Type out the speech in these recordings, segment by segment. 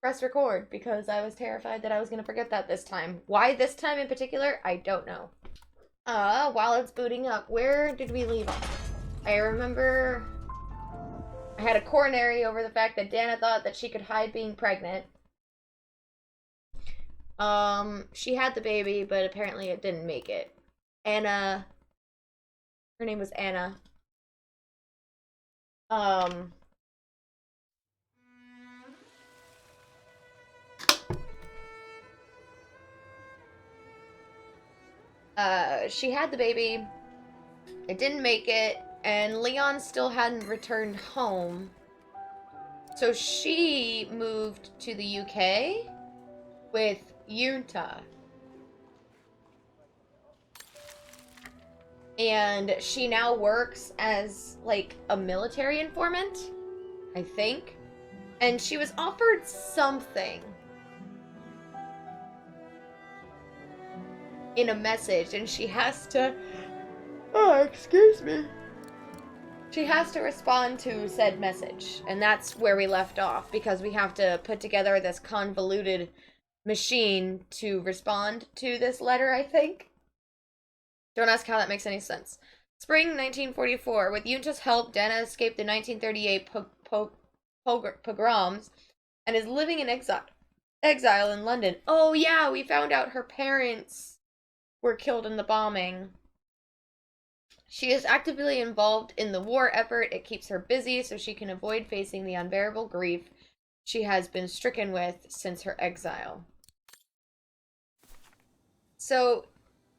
press record because I was terrified that I was going to forget that this time. Why this time in particular, I don't know. While it's booting up, where did we leave off? I remember I had a coronary over the fact that Dana thought that she could hide being pregnant. She had the baby, but apparently it didn't make it. Anna, her name was Anna. Um, she had the baby. It didn't make it, and Leon still hadn't returned home. So she moved to the UK with Yunta. And she now works as like a military informant, I think. And she was offered something in a message, and she has to. Oh, excuse me. She has to respond to said message, and that's where we left off because we have to put together this convoluted machine to respond to this letter, I think. Don't ask how that makes any sense. Spring 1944. With Yunta's help, Dana escaped the 1938 pogroms and is living in exile in London. Oh, yeah, we found out her parents were killed in the bombing. She is actively involved in the war effort. It keeps her busy so she can avoid facing the unbearable grief she has been stricken with since her exile. So,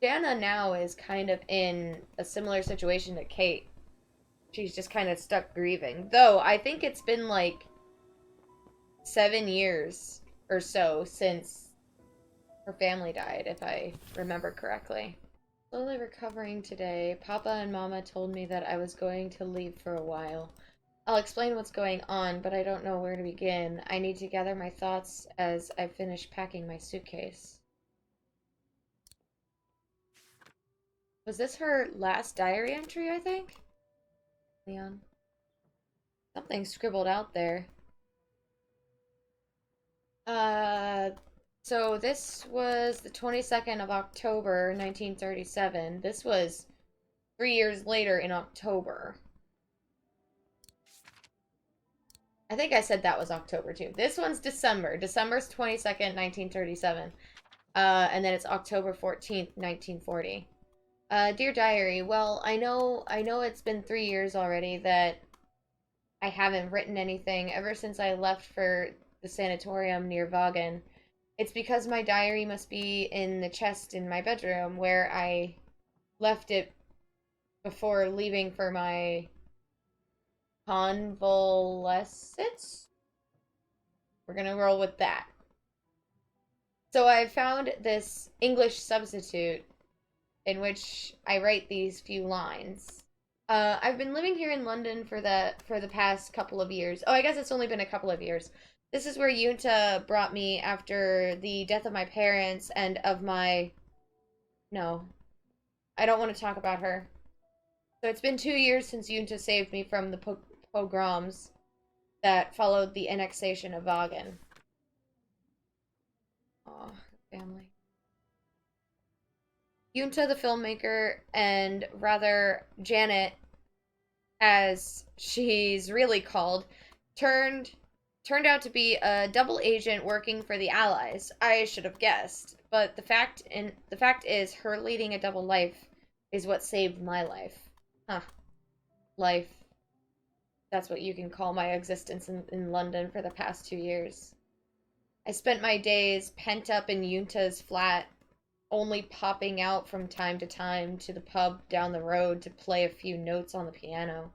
Dana now is kind of in a similar situation to Kate. She's just kind of stuck grieving. Though, I think it's been like 7 years or so since her family died, if I remember correctly. Slowly recovering today, Papa and Mama told me that I was going to leave for a while. I'll explain what's going on, but I don't know where to begin. I need to gather my thoughts as I finish packing my suitcase. Was this her last diary entry, I think? Leon. Something scribbled out there. So this was the 22nd of October, 1937. This was 3 years later in October. I think I said that was October too. This one's December. December's 22nd, 1937. And then it's October 14th, 1940. Dear Diary, well, I know it's been 3 years already that I haven't written anything ever since I left for the sanatorium near Vaughan. It's because my diary must be in the chest in my bedroom where I left it before leaving for my convalescence. We're gonna roll with that. So I found this English substitute in which I write these few lines. I've been living here in London for the past couple of years. Oh, I guess it's only been a couple of years. This is where Yunta brought me after the death of my parents and of my... No. I don't want to talk about her. So it's been 2 years since Yunta saved me from the pogroms that followed the annexation of Vaughan. Aw, family. Yunta, the filmmaker, and rather Janet, as she's really called, turned out to be a double agent working for the Allies. I should have guessed, but the fact is, her leading a double life is what saved my life. Huh. Life. That's what you can call my existence in London for the past 2 years. I spent my days pent up in Yunta's flat, only popping out from time to time to the pub down the road to play a few notes on the piano.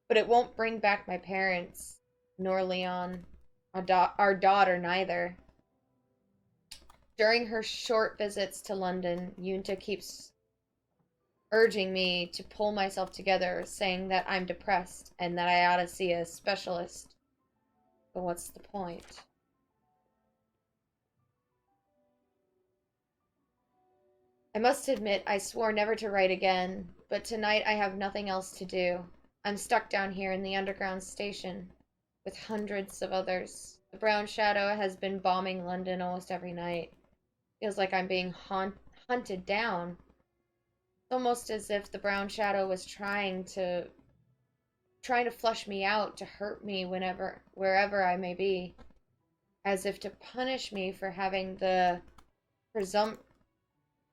But it won't bring back my parents, nor Leon, our daughter neither. During her short visits to London, Yunta keeps urging me to pull myself together, saying that I'm depressed and that I ought to see a specialist. But what's the point? I must admit I swore never to write again, but tonight I have nothing else to do. I'm stuck down here in the underground station with hundreds of others. The Brown Shadow has been bombing London almost every night. Feels like I'm being hunted down. It's almost as if the Brown Shadow was trying to flush me out to hurt me wherever I may be, as if to punish me for having the presump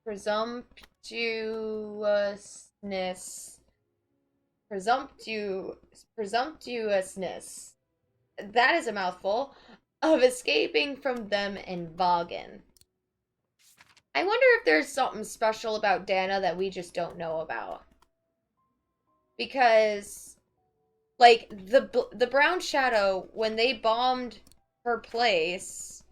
presumptuousness presumptu presumptuousness, that is a mouthful, of escaping from them in Vaughan. I wonder if there's something special about Dana that we just don't know about. Because, like, the Brown Shadow, when they bombed her place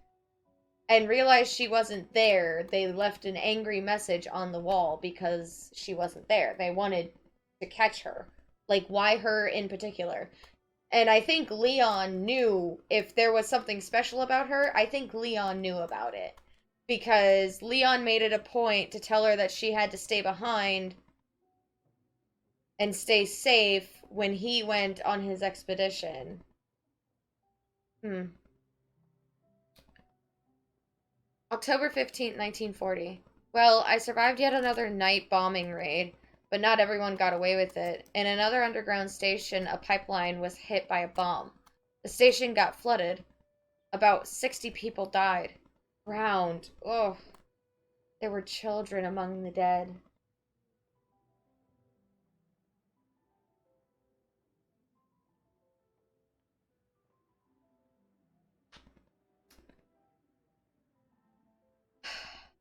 and realized she wasn't there, they left an angry message on the wall because she wasn't there. They wanted to catch her. Like, why her in particular? And I think Leon knew if there was something special about her, I think Leon knew about it. Because Leon made it a point to tell her that she had to stay behind and stay safe when he went on his expedition. October 15th, 1940. Well, I survived yet another night bombing raid, but not everyone got away with it. In another underground station, a pipeline was hit by a bomb. The station got flooded. About 60 people died. Drowned. Oh, there were children among the dead.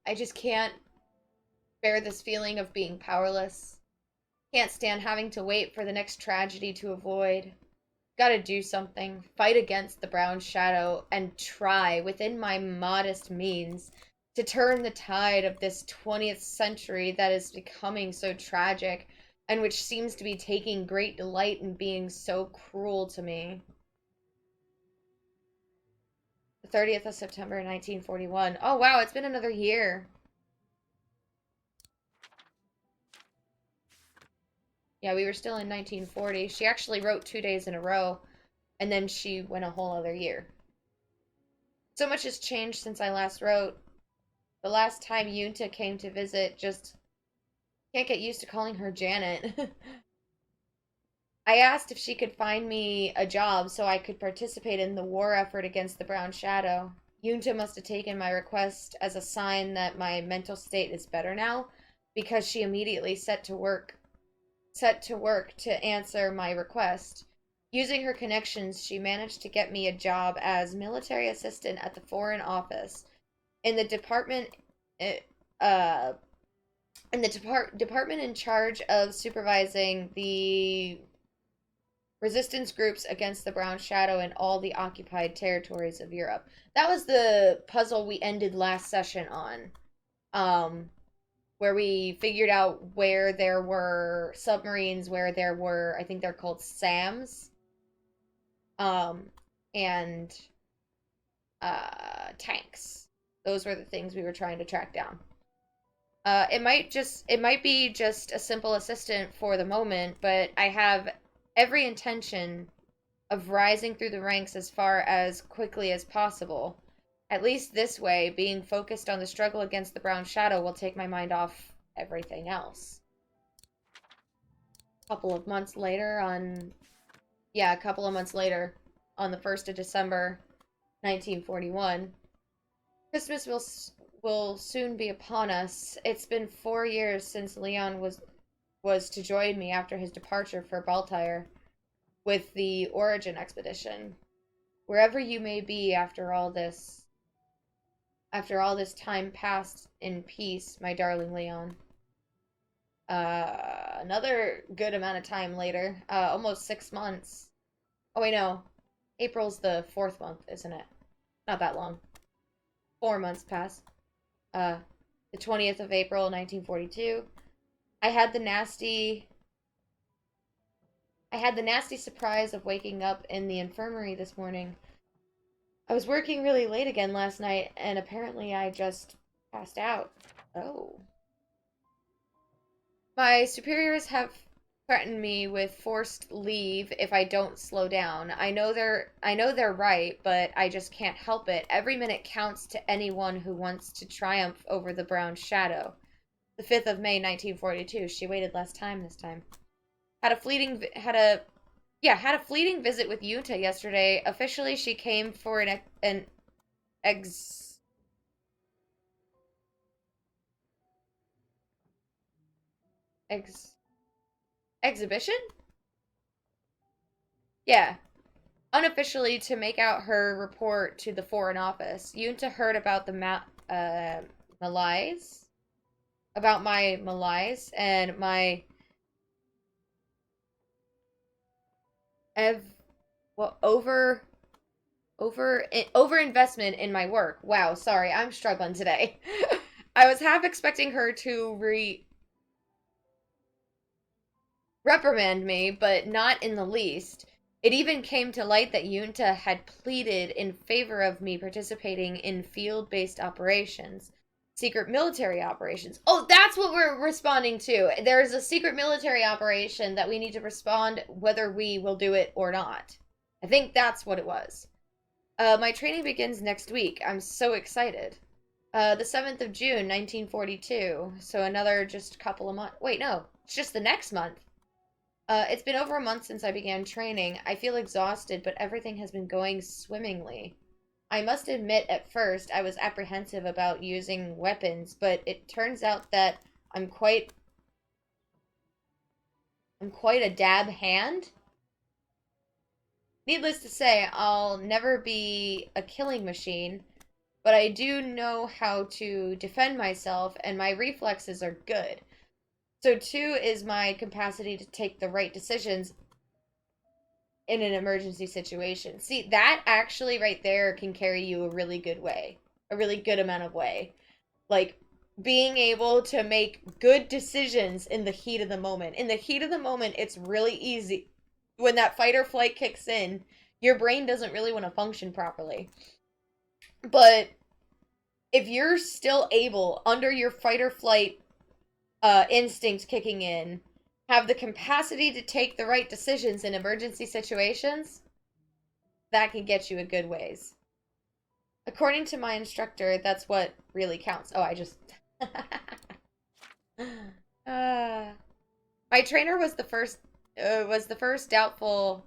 I just can't bear this feeling of being powerless. Can't stand having to wait for the next tragedy to avoid. Gotta do something. Fight against the Brown Shadow and try, within my modest means, to turn the tide of this 20th century that is becoming so tragic and which seems to be taking great delight in being so cruel to me. The 30th of September, 1941. Oh, wow, it's been another year. Yeah, we were still in 1940. She actually wrote 2 days in a row, and then she went a whole other year. So much has changed since I last wrote. The last time Yunta came to visit, just can't get used to calling her Janet. I asked if she could find me a job so I could participate in the war effort against the Brown Shadow. Yunta must have taken my request as a sign that my mental state is better now, because she immediately set to work to answer my request. Using her connections, she managed to get me a job as military assistant at the Foreign Office in the department uh department in charge of supervising the resistance groups against the Brown Shadow in all the occupied territories of Europe. That was the puzzle we ended last session on. Where we figured out where there were submarines, where there were, I think they're called SAMs, um, and tanks. Those were the things we were trying to track down. It might be just a simple assistant for the moment, but I have every intention of rising through the ranks as far as quickly as possible. At least this way, being focused on the struggle against the Brown Shadow will take my mind off everything else. A couple of months later, on the 1st of December, 1941, Christmas will soon be upon us. It's been 4 years since Leon was to join me after his departure for Baltire with the Origin expedition. Wherever you may be after all this time passed in peace, my darling Leon. Another good amount of time later, almost 6 months. Oh wait, no, April's the 4th month, isn't it? Not that long. 4 months passed. Uh, the 20th of April, 1942. I had the nasty I had the nasty surprise of waking up in the infirmary this morning. I was working really late again last night, and apparently I just passed out. Oh. My superiors have threaten me with forced leave if I don't slow down. I know they're right, but I just can't help it. Every minute counts to anyone who wants to triumph over the brown shadow. The 5th of May, 1942. She waited less time this time. Had a fleeting visit with Yuta yesterday. Officially, she came for an ex ex exhibition? Yeah, unofficially to make out her report to the Foreign Office. Yunta heard about the Malays, about my Malays and my ev well over investment in my work. Wow, sorry, I'm struggling today. I was half expecting her to reprimand me, but not in the least. It even came to light that Junta had pleaded in favor of me participating in field based operations, secret military operations. Oh, that's what we're responding to. There's a secret military operation that we need to respond whether we will do it or not. I think that's what it was. My training begins next week. I'm so excited. The 7th of June, 1942. So another just couple of months. Wait, no, it's just the next month. It's been over a month since I began training. I feel exhausted, but everything has been going swimmingly. I must admit, at first, I was apprehensive about using weapons, but it turns out that I'm quite I'm quite a dab hand. Needless to say, I'll never be a killing machine, but I do know how to defend myself, and my reflexes are good. So, two is my capacity to take the right decisions in an emergency situation. See, that actually right there can carry you a really good way, a really good amount of way. Like being able to make good decisions in the heat of the moment. In the heat of the moment, it's really easy. When that fight or flight kicks in, your brain doesn't really want to function properly. But if you're still able, under your fight or flight instinct kicking in, have the capacity to take the right decisions in emergency situations, that can get you a good ways. According to my instructor, that's what really counts. Oh, I just. uh, my trainer was the first doubtful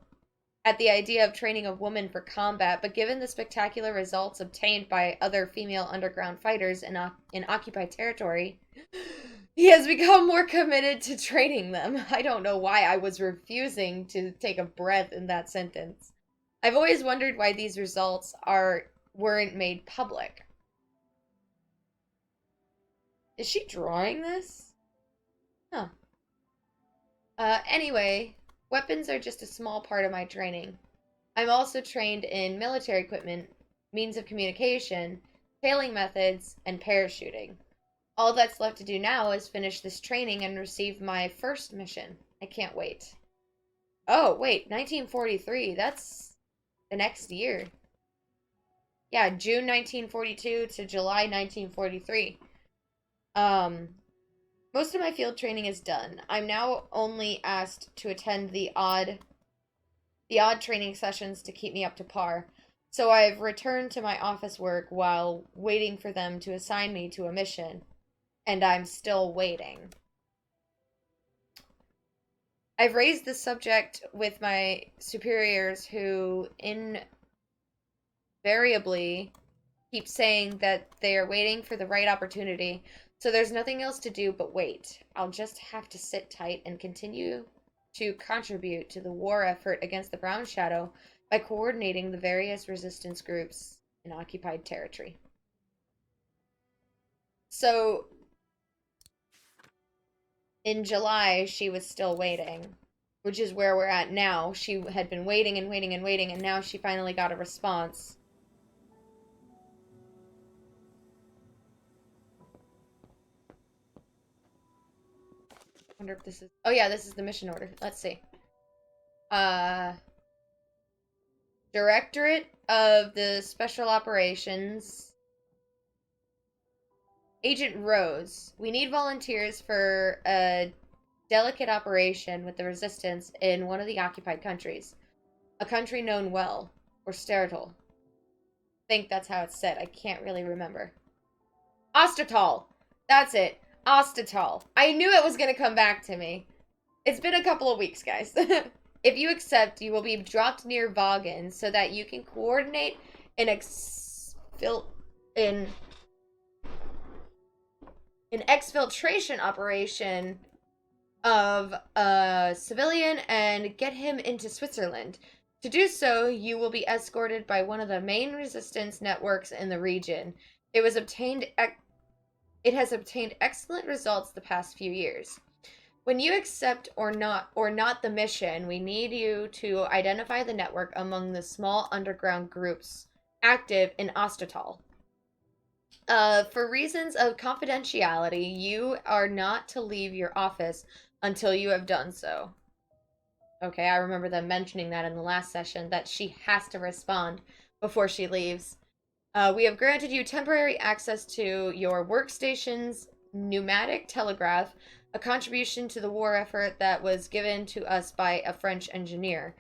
at the idea of training a woman for combat, but given the spectacular results obtained by other female underground fighters in occupied territory, he has become more committed to training them. I don't know why I was refusing to take a breath in that sentence. I've always wondered why these results weren't made public. Is she drawing this? Huh. Anyway, weapons are just a small part of my training. I'm also trained in military equipment, means of communication, tailing methods, and parachuting. All that's left to do now is finish this training and receive my first mission. I can't wait. Oh, wait, 1943. That's the next year. Yeah, June 1942 to July 1943. Um, Most of my field training is done. I'm now only asked to attend the odd training sessions to keep me up to par. So I've returned to my office work while waiting for them to assign me to a mission, and I'm still waiting. I've raised this subject with my superiors who invariably keep saying that they are waiting for the right opportunity. So there's nothing else to do but wait. I'll just have to sit tight and continue to contribute to the war effort against the Brown Shadow by coordinating the various resistance groups in occupied territory. So in July, she was still waiting, which is where we're at now. She had been waiting and waiting and waiting, and now she finally got a response. I wonder if this is. Oh, yeah, this is the mission order. Let's see. Uh, Directorate of the Special Operations. Agent Rose. We need volunteers for a delicate operation with the resistance in one of the occupied countries. A country known well, or Steritol. I think that's how it's said. I can't really remember. Ostatal! That's it. Ostatal. I knew it was going to come back to me. It's been a couple of weeks, guys. If you accept, you will be dropped near Vaughan so that you can coordinate an in an exfiltration operation of a civilian and get him into Switzerland. To do so, you will be escorted by one of the main resistance networks in the region. It has obtained excellent results the past few years. When you accept or not the mission, we need you to identify the network among the small underground groups active in Ostatal. For reasons of confidentiality, you are not to leave your office until you have done so. Okay, I remember them mentioning that in the last session, that she has to respond before she leaves. We have granted you temporary access to your workstation's pneumatic telegraph, a contribution to the war effort that was given to us by a French engineer.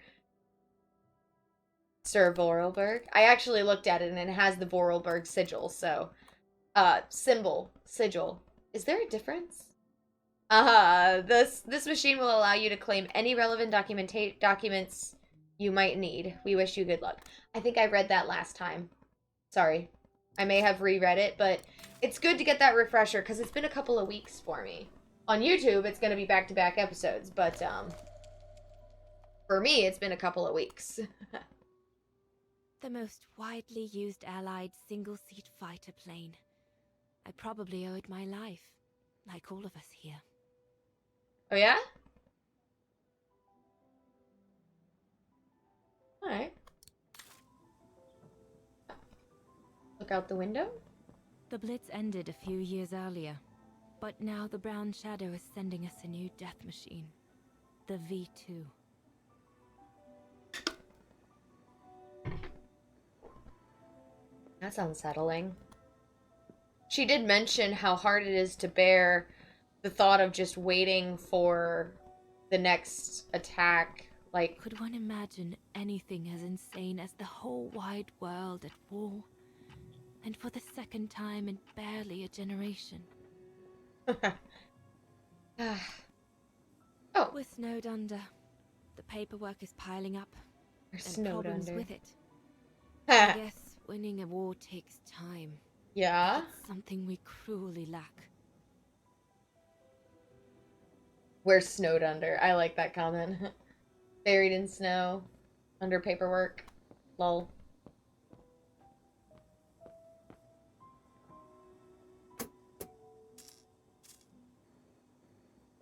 Sir Vorarlberg. I actually looked at it and it has the Vorarlberg sigil, so sigil. Is there a difference? This machine will allow you to claim any relevant documents you might need. We wish you good luck. I think I read that last time. Sorry. I may have reread it, but it's good to get that refresher because it's been a couple of weeks for me. On YouTube, it's going to be back-to-back episodes, but for me, it's been a couple of weeks. The most widely used Allied single-seat fighter plane. I probably owe it my life, like all of us here. Oh, yeah? Alright. Look out the window? The Blitz ended a few years earlier, but now the Brown Shadow is sending us a new death machine. The V2. That's unsettling. She did mention how hard it is to bear the thought of just waiting for the next attack. Like, could one imagine anything as insane as the whole wide world at war? And for the second time in barely a generation. Oh. We're snowed under. The paperwork is piling up. We're and snowed problems under. with it. I guess winning a war takes time. Yeah? It's something we cruelly lack. We're snowed under. I like that comment. Buried in snow. Under paperwork. Lol.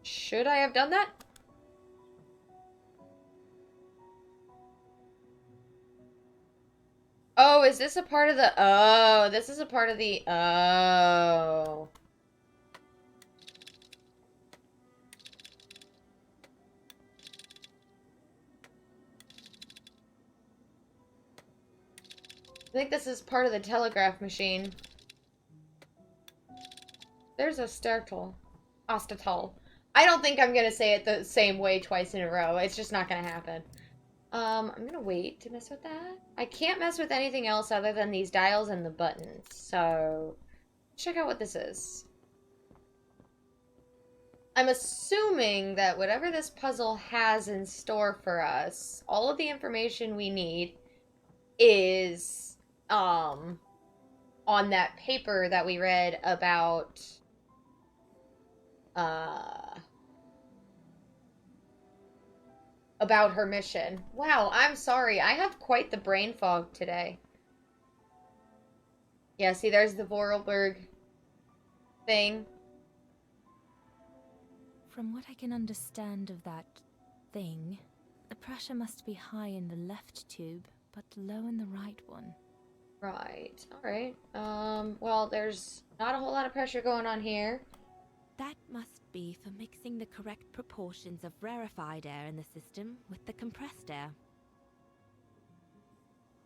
Should I have done that? Oh, is this a part of the... Oh, this is a part of the... Oh. I think this is part of the telegraph machine. There's a Stertal. Ostatal. I don't think I'm going to say it the same way twice in a row. It's just not going to happen. I'm going to wait to mess with that. I can't mess with anything else other than these dials and the buttons. So, check out what this is. I'm assuming that whatever this puzzle has in store for us, all of the information we need is, on that paper that we read about, about her mission. Wow, I'm sorry. I have quite the brain fog today. Yeah, see, there's the Vorarlberg thing. From what I can understand of that thing, the pressure must be high in the left tube, but low in the right one. Right. Alright. Well, there's not a whole lot of pressure going on here. That must be for mixing the correct proportions of rarefied air in the system with the compressed air.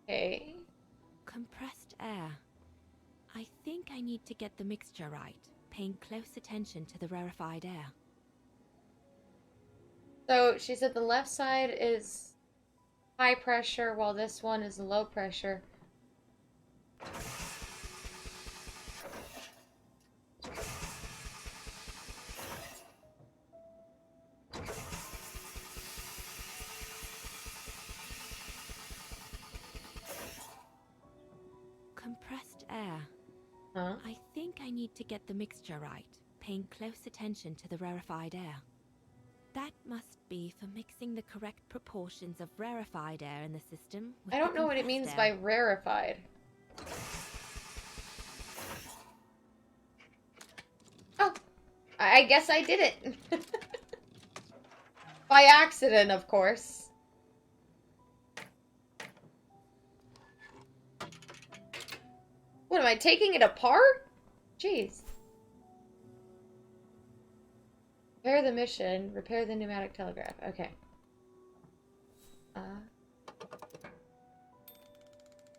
Okay. Compressed air. I think I need to get the mixture right, paying close attention to the rarefied air. So she said the left side is high pressure while this one is low pressure. Compressed air. Huh? I think I need to get the mixture right, paying close attention to the rarefied air. That must be for mixing the correct proportions of rarefied air in the system with I the don't know what it compressed means air. by rarefied. Oh, I guess I did it. By accident, of course. What, am I taking it apart? Jeez. Repair the mission. Repair the pneumatic telegraph. Okay.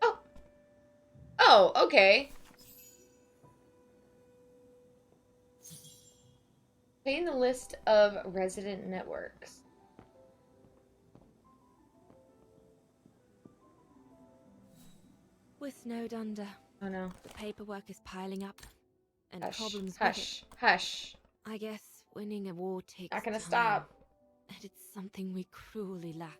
Oh. Oh, okay. Obtain the list of resident networks. We're snowed under. Oh no. The paperwork is piling up, and Hush. problems with it. Hush. Hush. I guess winning a war takes Not gonna time, stop. and it's something we cruelly lack.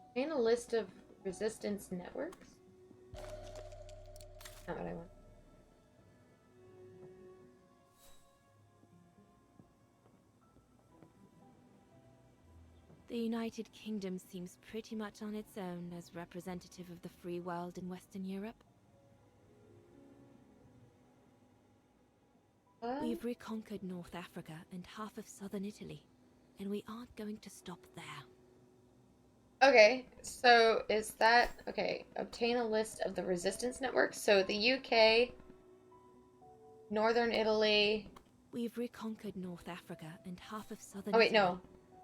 Obtain a list of resistance networks? Not what I want. The United Kingdom seems pretty much on its own as representative of the free world in Western Europe. We've reconquered North Africa and half of southern Italy, and we aren't going to stop there. Okay, so is that... Okay, obtain a list of the resistance networks. So the UK, Northern Italy... We've reconquered North Africa and half of southern Oh wait, Italy, no.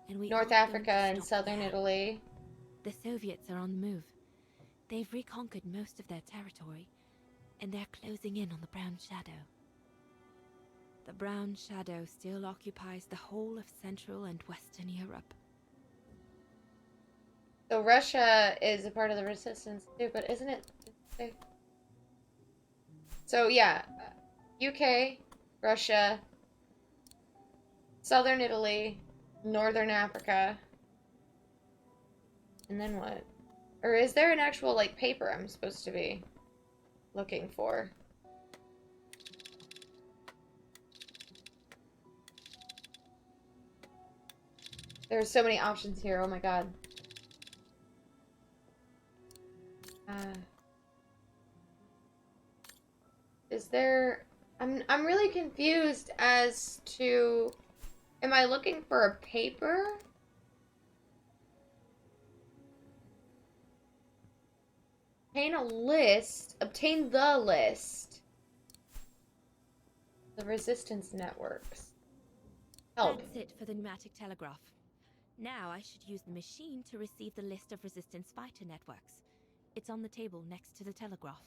and we North aren't Africa going to and stop Southern there. Italy. The Soviets are on the move. They've reconquered most of their territory, and they're closing in on the Brown Shadow. The Brown Shadow still occupies the whole of Central and Western Europe. So Russia is a part of the resistance too, but isn't it... So yeah, UK, Russia, Southern Italy, Northern Africa, and then what? Or is there an actual, like, paper I'm supposed to be looking for? There's so many options here, oh my god. Is there... I'm really confused as to... Am I looking for a paper? Obtain a list. Obtain the list. The resistance networks. Help. That's it for the pneumatic telegraph. Now I should use the machine to receive the list of resistance fighter networks. It's on the table next to the telegraph.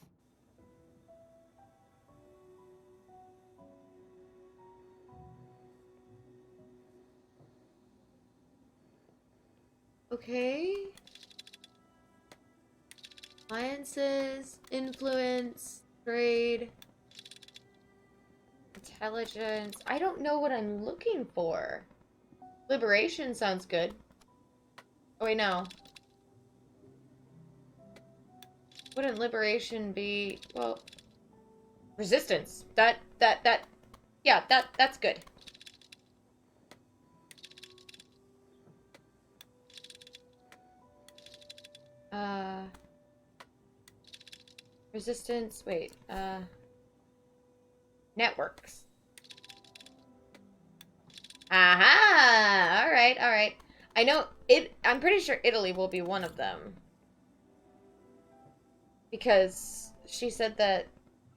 Okay. Alliances, influence, trade, intelligence. I don't know what I'm looking for. Liberation sounds good. Oh wait, no. Wouldn't liberation be, well, resistance. Yeah, that's good. Resistance, wait, networks. Aha! Alright, alright. I know, I'm pretty sure Italy will be one of them. Because she said that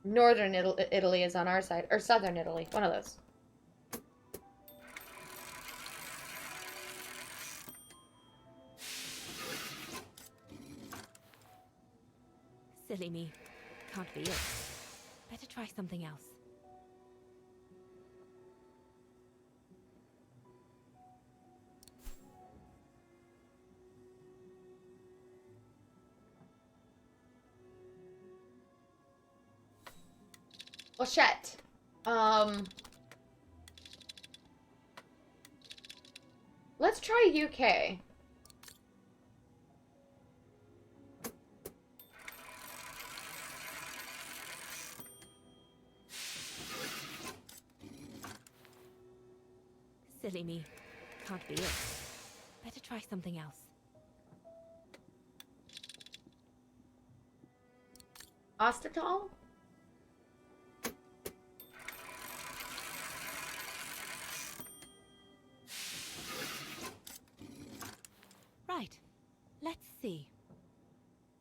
Northern Italy is on our side, or Southern Italy, one of those. Silly me. Can't be it. Better try something else. Well, shit. Let's try UK. Silly me. Can't be it. Better try something else. Ostatal? Right. Let's see.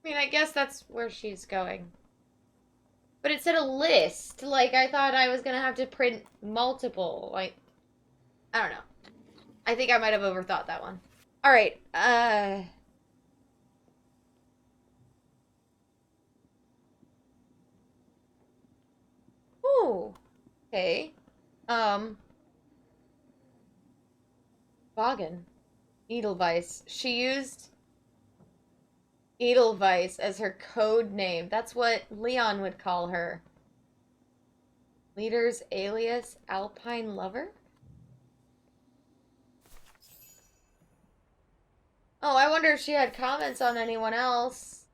I mean, I guess that's where she's going. But it said a list. Like, I thought I was gonna have to print multiple. Like, I don't know. I think I might have overthought that one. Alright, Ooh. Okay. Boggin. Edelweiss. She used Edelweiss as her code name. That's what Leon would call her. Leader's alias, Alpine Lover? Oh, I wonder if she had comments on anyone else.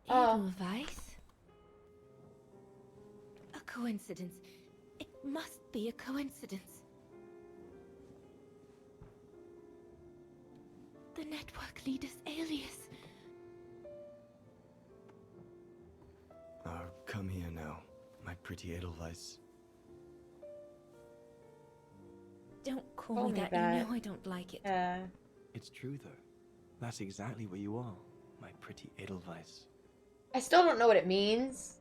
Oh. Edelweiss? A coincidence. It must be a coincidence. The network leader's alias. Come here now, my pretty Edelweiss. Don't call Call me me that. that. You know I don't like it. It's true, though. That's exactly what you are, my pretty Edelweiss. I still don't know what it means.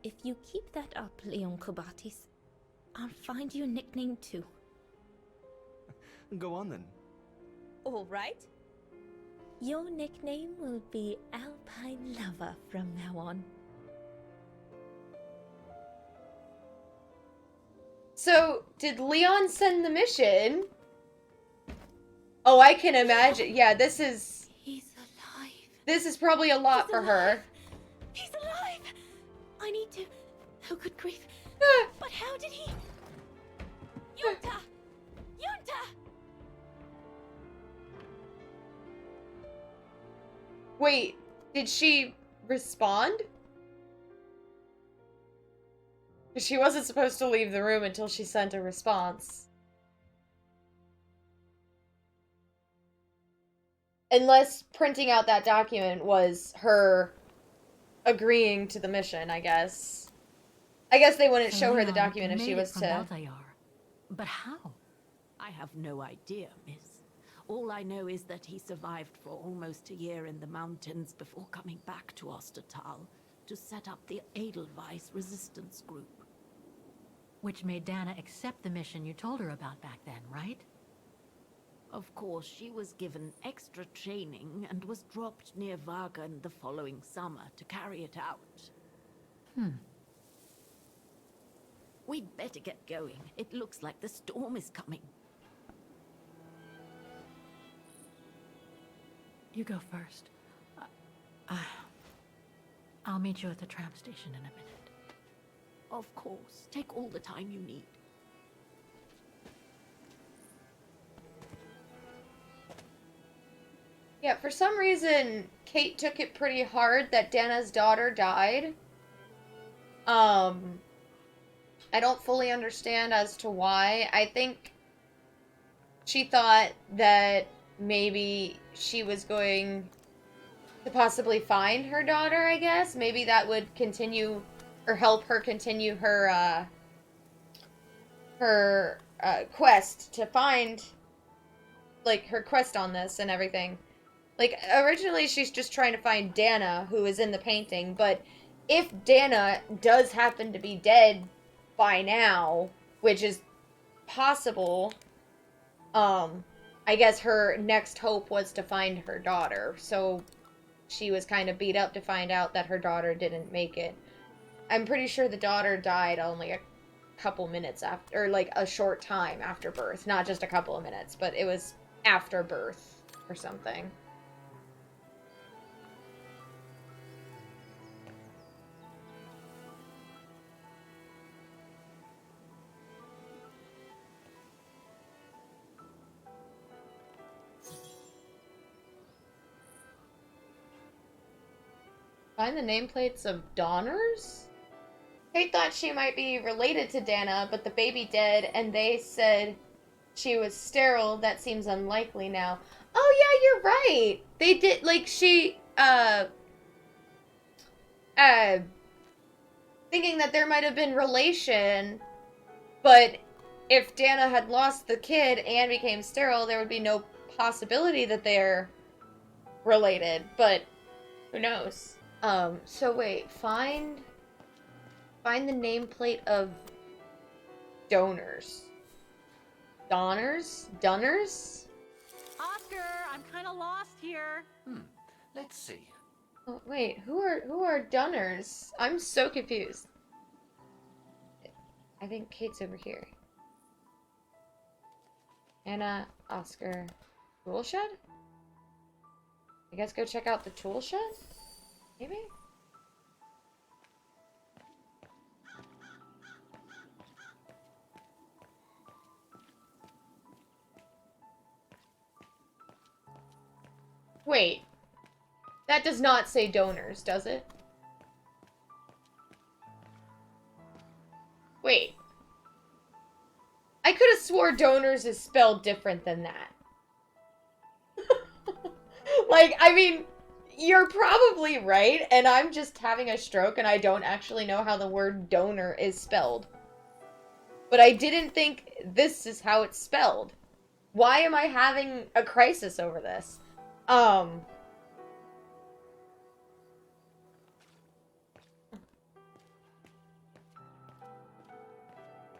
If you keep that up, Leon Kobatis, I'll find you a nickname too. Go on, then. All right. Your nickname will be Alpine Lover from now on. So, did Leon send the mission? Oh, I can imagine. Yeah, this is probably a lot He's for her. alive. He's alive! I need to... Oh, good grief. But how did he... Yunta! Yunta! Wait, did she respond? She wasn't supposed to leave the room until she sent a response. Unless printing out that document was her agreeing to the mission, I guess. I guess they wouldn't show her the document if she was to... Altair. But how? I have no idea, miss. All I know is that he survived for almost a year in the mountains before coming back to Ostertal to set up the Edelweiss resistance group. Which made Dana accept the mission you told her about back then, right? Of course, she was given extra training and was dropped near Vagan the following summer to carry it out. We'd better get going. It looks like the storm is coming. You go first. I'll meet you at the tram station in a minute. Of course. Take all the time you need. Yeah, for some reason, Kate took it pretty hard that Dana's daughter died. I don't fully understand as to why. I think she thought that maybe she was going to possibly find her daughter, I guess. Maybe that would continue or help her continue her quest to find, like, her quest on this and everything. Like, originally she's just trying to find Dana, who is in the painting, but if Dana does happen to be dead by now, which is possible, I guess her next hope was to find her daughter. So she was kind of beat up to find out that her daughter didn't make it. I'm pretty sure the daughter died only a couple minutes after, or like a short time after birth. Not just a couple of minutes, but it was after birth or something. Find the nameplates of donors? Kate thought she might be related to Dana, but the baby dead, and they said she was sterile. That seems unlikely now. Oh yeah, you're right. They did, like, she, thinking that there might have been relation, but if Dana had lost the kid and became sterile, there would be no possibility that they're related, but who knows? So wait, find the nameplate of donors. Donors? Oscar, I'm kind of lost here. Let's see. Oh, wait, who are donors? I'm so confused. I think Kate's over here. Anna, Oscar, tool shed? I guess go check out the tool shed? Maybe? Wait. That does not say donors, does it? Wait. I could have swore donors is spelled different than that. Like, I mean, you're probably right, and I'm just having a stroke and I don't actually know how the word donor is spelled. But I didn't think this is how it's spelled. Why am I having a crisis over this?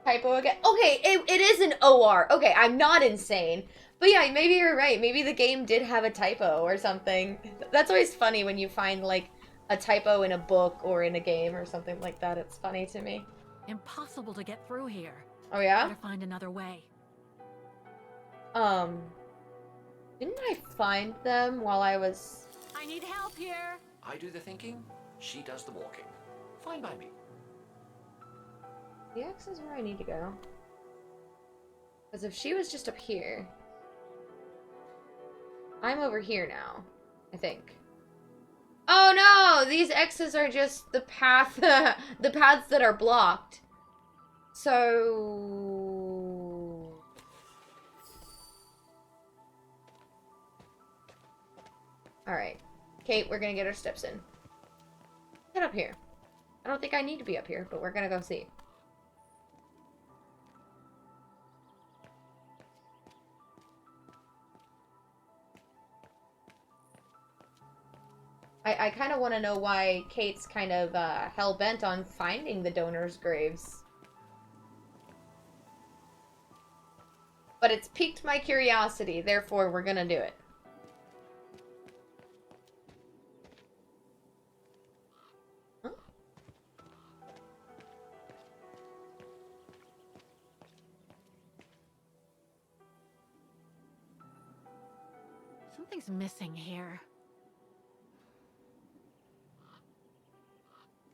Typo again. Okay, it is an OR. Okay, I'm not insane. But yeah, maybe you're right. Maybe the game did have a typo or something. That's always funny when you find, like, a typo in a book or in a game or something like that. It's funny to me. Impossible to get through here. Oh, yeah? Better find another way. Didn't I find them while I was... I need help here. I do the thinking, she does the walking. Fine by me. The X is where I need to go. Because if she was just up here... I'm over here now, I think. Oh no! These X's are just the path, the paths that are blocked. So... Alright. Kate, we're gonna get our steps in. Get up here. I don't think I need to be up here, but we're gonna go see. I kind of want to know why Kate's kind of hell-bent on finding the donors' graves. But it's piqued my curiosity, therefore we're gonna do it. Huh? Something's missing here.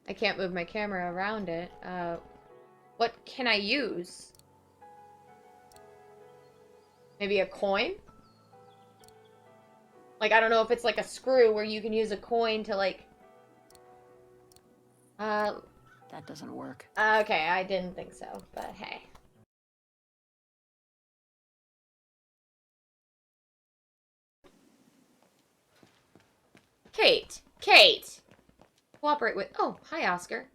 I can't move my camera around it. What can I use? Maybe a coin? Like, I don't know if it's like a screw where you can use a coin to, like... That doesn't work. Okay, I didn't think so, but hey. Kate! Kate! Cooperate with... Oh, hi, Oscar.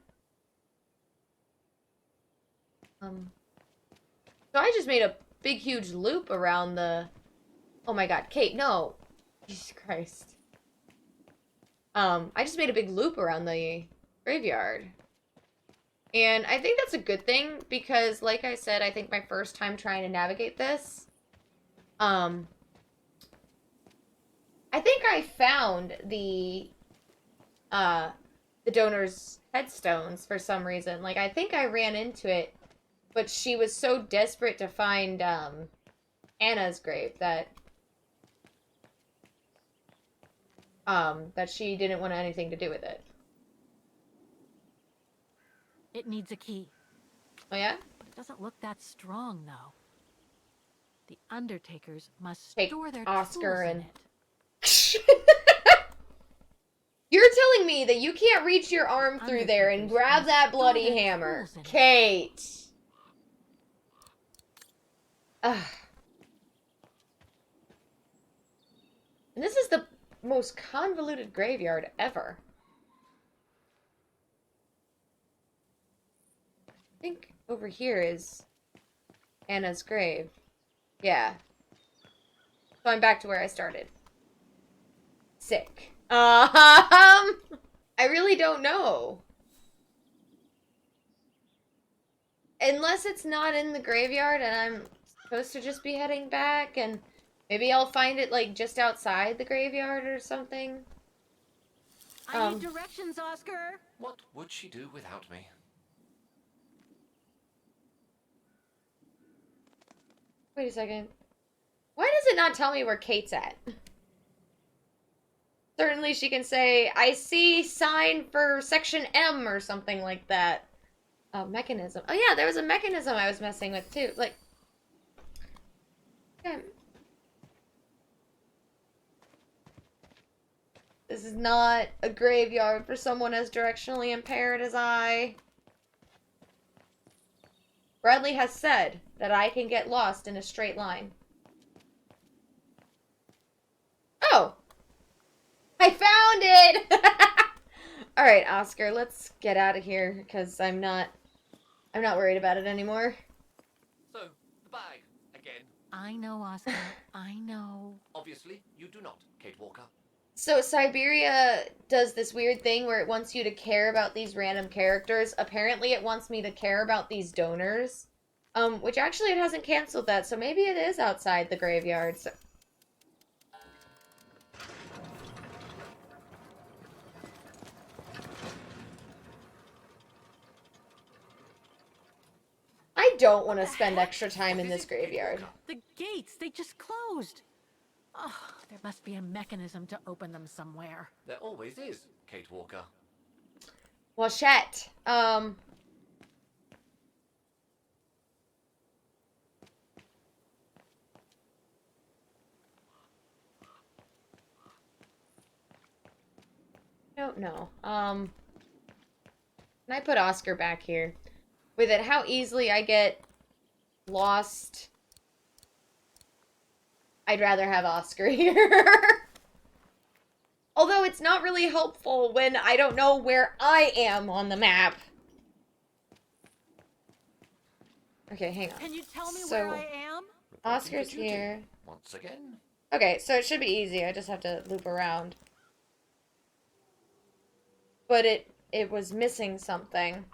So I just made a big, huge loop around the... Oh my god, Kate, no! Jesus Christ. I just made a big loop around the graveyard. And I think that's a good thing, because, like I said, I think my first time trying to navigate this, I think I found the donor's headstones for some reason. Like, I think I ran into it, but she was so desperate to find Anna's grave that she didn't want anything to do with it. It needs a key. Oh yeah? But it doesn't look that strong, though. The Undertakers must Take store their Oscar tools in and it. You're telling me that you can't reach your arm through there and Undertakers grab must that store bloody their hammer. tools in it. Kate. Ugh. And this is the most convoluted graveyard ever. I think over here is Anna's grave. Yeah. So I'm back to where I started. Sick. I really don't know. Unless it's not in the graveyard and I'm supposed to just be heading back, and maybe I'll find it like just outside the graveyard or something. I need directions, Oscar. What would she do without me? Wait a second. Why does it not tell me where Kate's at? Certainly she can say, I see sign for section M or something like that. Mechanism. Oh yeah, there was a mechanism I was messing with too. Like, yeah. This is not a graveyard for someone as directionally impaired as I. Bradley has said that I can get lost in a straight line. Oh! I found it! Alright, Oscar, let's get out of here, because I'm not worried about it anymore. So, the bag, again. I know, Oscar. I know. Obviously, you do not, Kate Walker. So Syberia does this weird thing where it wants you to care about these random characters. Apparently it wants me to care about these donors. Which actually it hasn't canceled that, so maybe it is outside the graveyard. So... I don't want to spend extra time in this graveyard. The gates, they just closed. Oh, there must be a mechanism to open them somewhere. There always is, Kate Walker. Well, shit. Don't know. Can I put Oscar back here? With it, how easily I get lost. I'd rather have Oscar here. Although it's not really helpful when I don't know where I am on the map. Okay, hang on. Can you tell me So, where I am? Oscar's Reporting for duty. here. Once again. Okay, so it should be easy. I just have to loop around. But it was missing something.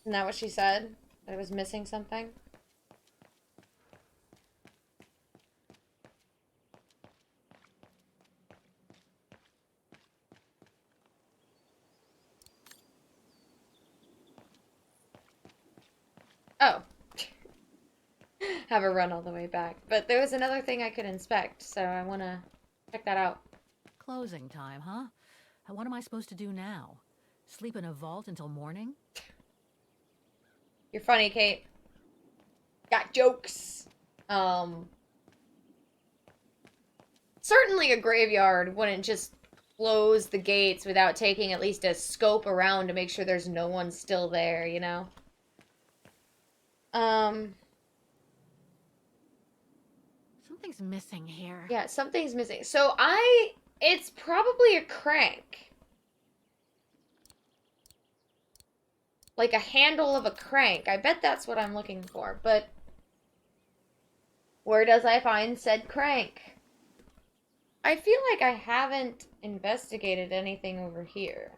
Isn't that what she said? That it was missing something? Oh. Have a run all the way back. But there was another thing I could inspect, so I want to check that out. Closing time, huh? And what am I supposed to do now? Sleep in a vault until morning? You're funny, Kate. Got jokes. Certainly a graveyard wouldn't just close the gates without taking at least a scope around to make sure there's no one still there, you know? Something's missing here. Yeah, something's missing. So it's probably a crank. Like a handle of a crank. I bet that's what I'm looking for, but where does I find said crank? I feel like I haven't investigated anything over here.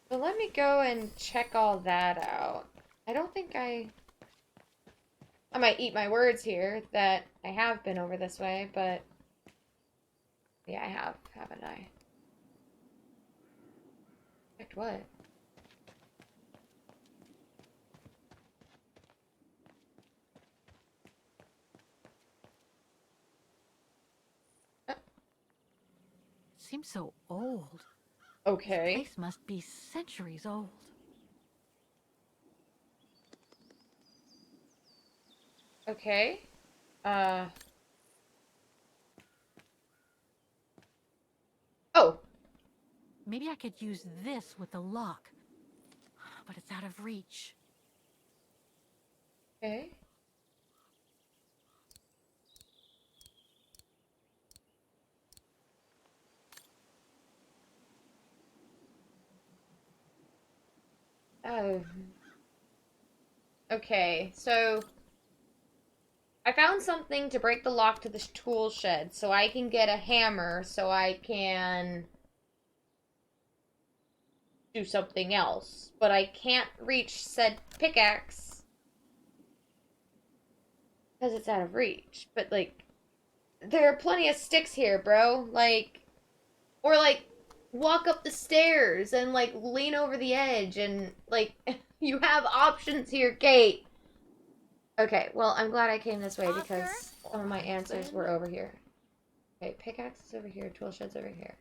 So let me go and check all that out. I don't think I... I might eat my words here that I have been over this way, but yeah, I have, haven't I? Checked what? Seems so old. This Okay. place must be centuries old. Okay. Uh. Oh. Maybe I could use this with the lock, but it's out of reach. Okay. Oh. Okay, so I found something to break the lock to this tool shed, so I can get a hammer so I can do something else. But I can't reach said pickaxe because it's out of reach. But, like, there are plenty of sticks here, bro. Like, or, like, walk up the stairs and, like, lean over the edge and, like, you have options here, Kate. Okay, well, I'm glad I came this way because some of my answers were over here. Okay, pickaxe is over here, tool shed's over here.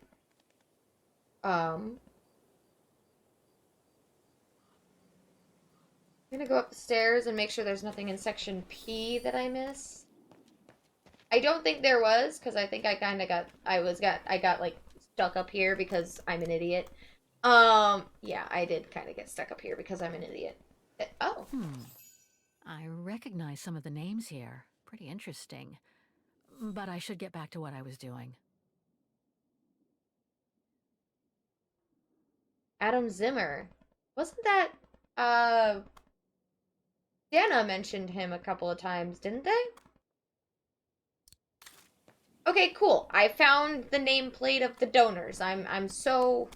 I'm gonna go up the stairs and make sure there's nothing in section P that I missed. I don't think there was, because I think I kind of I got like stuck up here because I'm an idiot. Yeah, I did kind of get stuck up here because I'm an idiot. Oh. I recognize some of the names here. Pretty interesting. But I should get back to what I was doing. Adam Zimmer. Wasn't that, uh, Dana mentioned him a couple of times, didn't they? Okay, cool. I found the nameplate of the donors. I'm so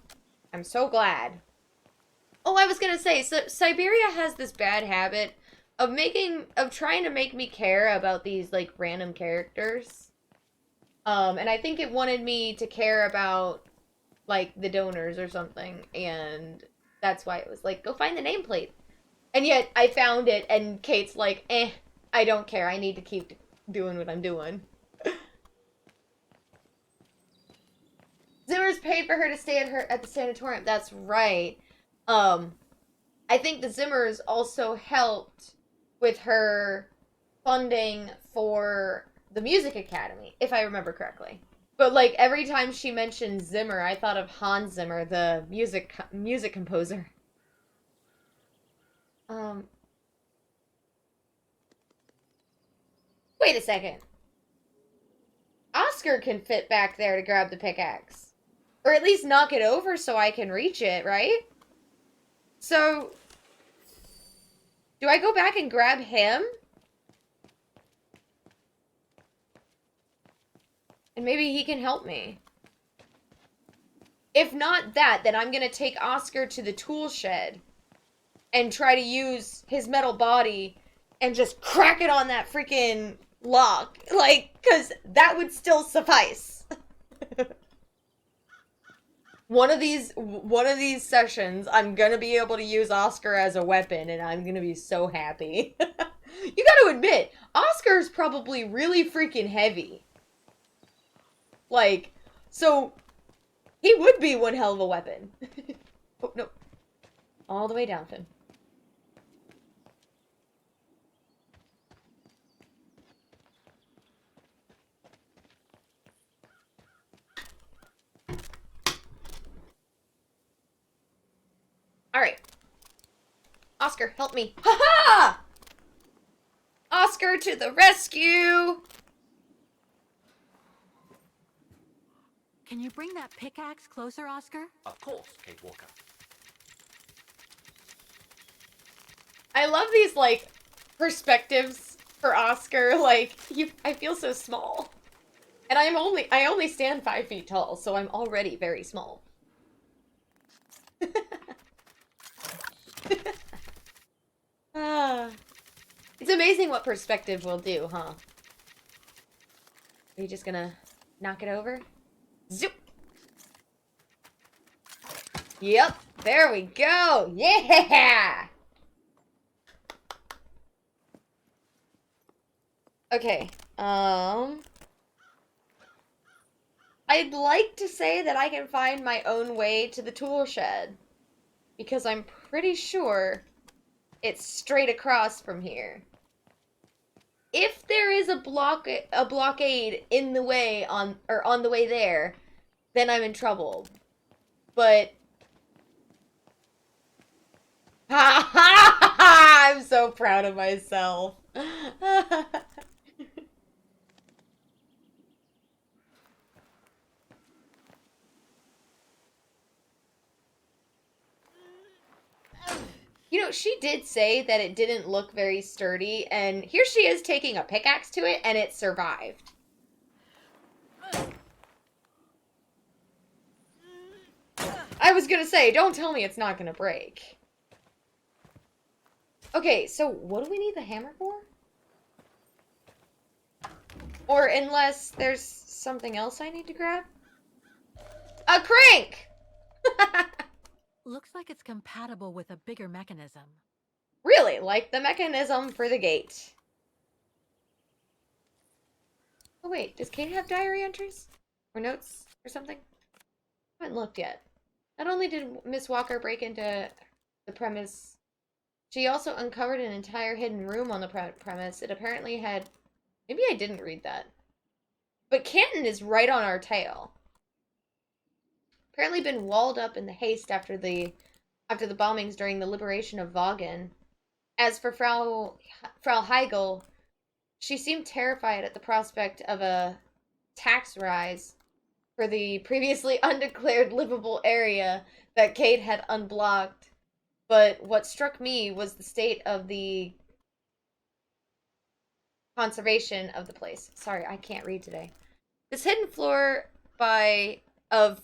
glad. Oh, I was gonna say, so Syberia has this bad habit of trying to make me care about these like random characters. And I think it wanted me to care about like the donors or something, and that's why it was like, go find the nameplate. And yet I found it, and Kate's like, I don't care. I need to keep doing what I'm doing. Zimmer's paid for her to stay at the sanatorium. That's right. I think the Zimmers also helped with her funding for the music academy, if I remember correctly. But like every time she mentioned Zimmer, I thought of Hans Zimmer, the music composer. Wait a second. Oscar can fit back there to grab the pickaxe. Or at least knock it over so I can reach it, right? So, do I go back and grab him? And maybe he can help me. If not that, then I'm gonna take Oscar to the tool shed and try to use his metal body and just crack it on that freaking lock. Like, because that would still suffice. One of these sessions, I'm gonna be able to use Oscar as a weapon, and I'm gonna be so happy. You gotta admit, Oscar's probably really freaking heavy. Like, so he would be one hell of a weapon. Oh, no. All the way down, Finn. Alright. Oscar, help me. Ha-ha! Oscar to the rescue! Can you bring that pickaxe closer, Oscar? Of course, Kate Walker. I love these, like, perspectives for Oscar. Like, I feel so small. And I only stand 5 feet tall, so I'm already very small. It's amazing what perspective will do, huh? Are you just gonna knock it over? Zoop! Yep, there we go! Yeah! Okay, I'd like to say that I can find my own way to the tool shed. Because I'm pretty sure it's straight across from here. If there is a blockade in the way on the way there, then I'm in trouble. But ha ha ha! I'm so proud of myself. You know, she did say that it didn't look very sturdy, and here she is taking a pickaxe to it, and it survived. I was gonna say, don't tell me it's not gonna break. Okay, so what do we need the hammer for? Or unless there's something else I need to grab? A crank! Looks like it's compatible with a bigger mechanism. Really, like the mechanism for the gate. Oh wait, does Kate have diary entries? Or notes or something? I haven't looked yet. Not only did Miss Walker break into the premise, she also uncovered an entire hidden room on the premise. It apparently had... Maybe I didn't read that. But Canton is right on our tail. Apparently been walled up in the haste after the bombings during the liberation of Vaughan. As for Frau Heigl, she seemed terrified at the prospect of a tax rise for the previously undeclared livable area that Kate had unblocked. But what struck me was the state of the conservation of the place. Sorry, I can't read today. This hidden floor of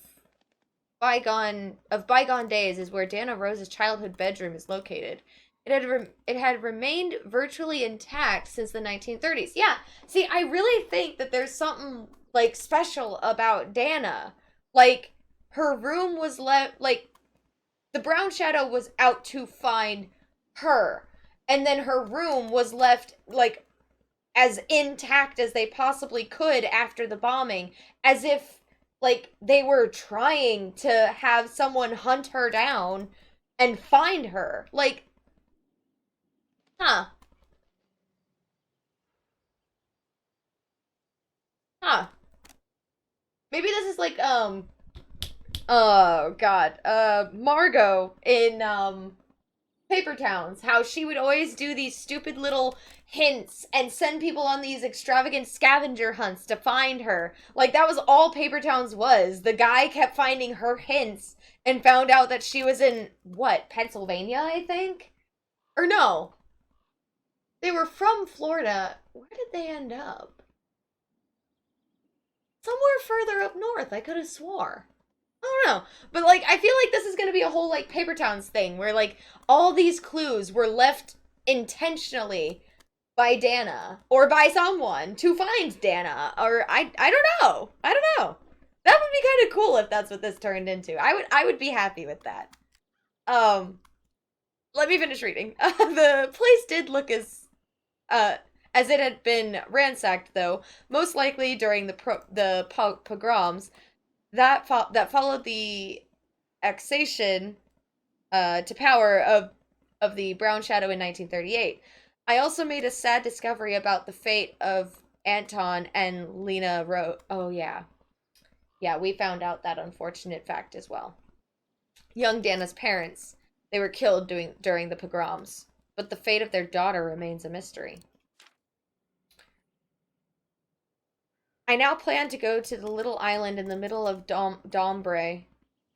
bygone days is where Dana Rose's childhood bedroom is located. It had remained virtually intact since the 1930s. Yeah, see, I really think that there's something like special about Dana. Like her room was left like the Brown Shadow was out to find her, and then her room was left like as intact as they possibly could after the bombing, as if like they were trying to have someone hunt her down and find her. Like, huh. Huh. Maybe this is like oh god. Margot in Paper Towns, how she would always do these stupid little hints and send people on these extravagant scavenger hunts to find her. Like, that was all Paper Towns was. The guy kept finding her hints and found out that she was in, what, Pennsylvania, I think? Or no. They were from Florida. Where did they end up? Somewhere further up north, I could have swore. I don't know. But, like, I feel like this is going to be a whole, like, Paper Towns thing where, like, all these clues were left intentionally by Dana or by someone to find Dana. Or, I don't know. I don't know. That would be kind of cool if that's what this turned into. I would be happy with that. Let me finish reading. The place did look as it had been ransacked, though, most likely during the pogroms that followed the accession to power of the Brown Shadow in 1938. I also made a sad discovery about the fate of Anton and Lena Oh yeah. Yeah, we found out that unfortunate fact as well. Young Dana's parents, they were killed during the pogroms, but the fate of their daughter remains a mystery. I now plan to go to the little island in the middle of Dombre.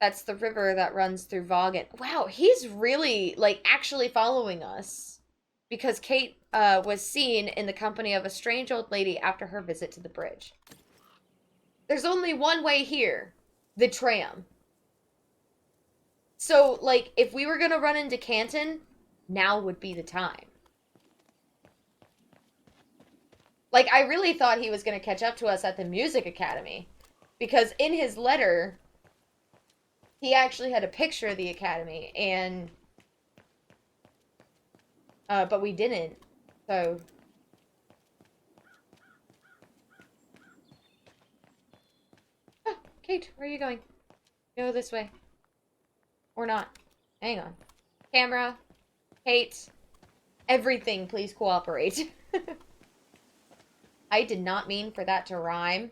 That's the river that runs through Vaughan. Wow, he's really, like, actually following us. Because Kate was seen in the company of a strange old lady after her visit to the bridge. There's only one way here. The tram. So, like, if we were gonna run into Canton, now would be the time. Like, I really thought he was going to catch up to us at the music academy. Because in his letter, he actually had a picture of the academy, and but we didn't. So oh, Kate, where are you going? Go this way. Or not. Hang on. Camera, Kate, everything, please cooperate. I did not mean for that to rhyme.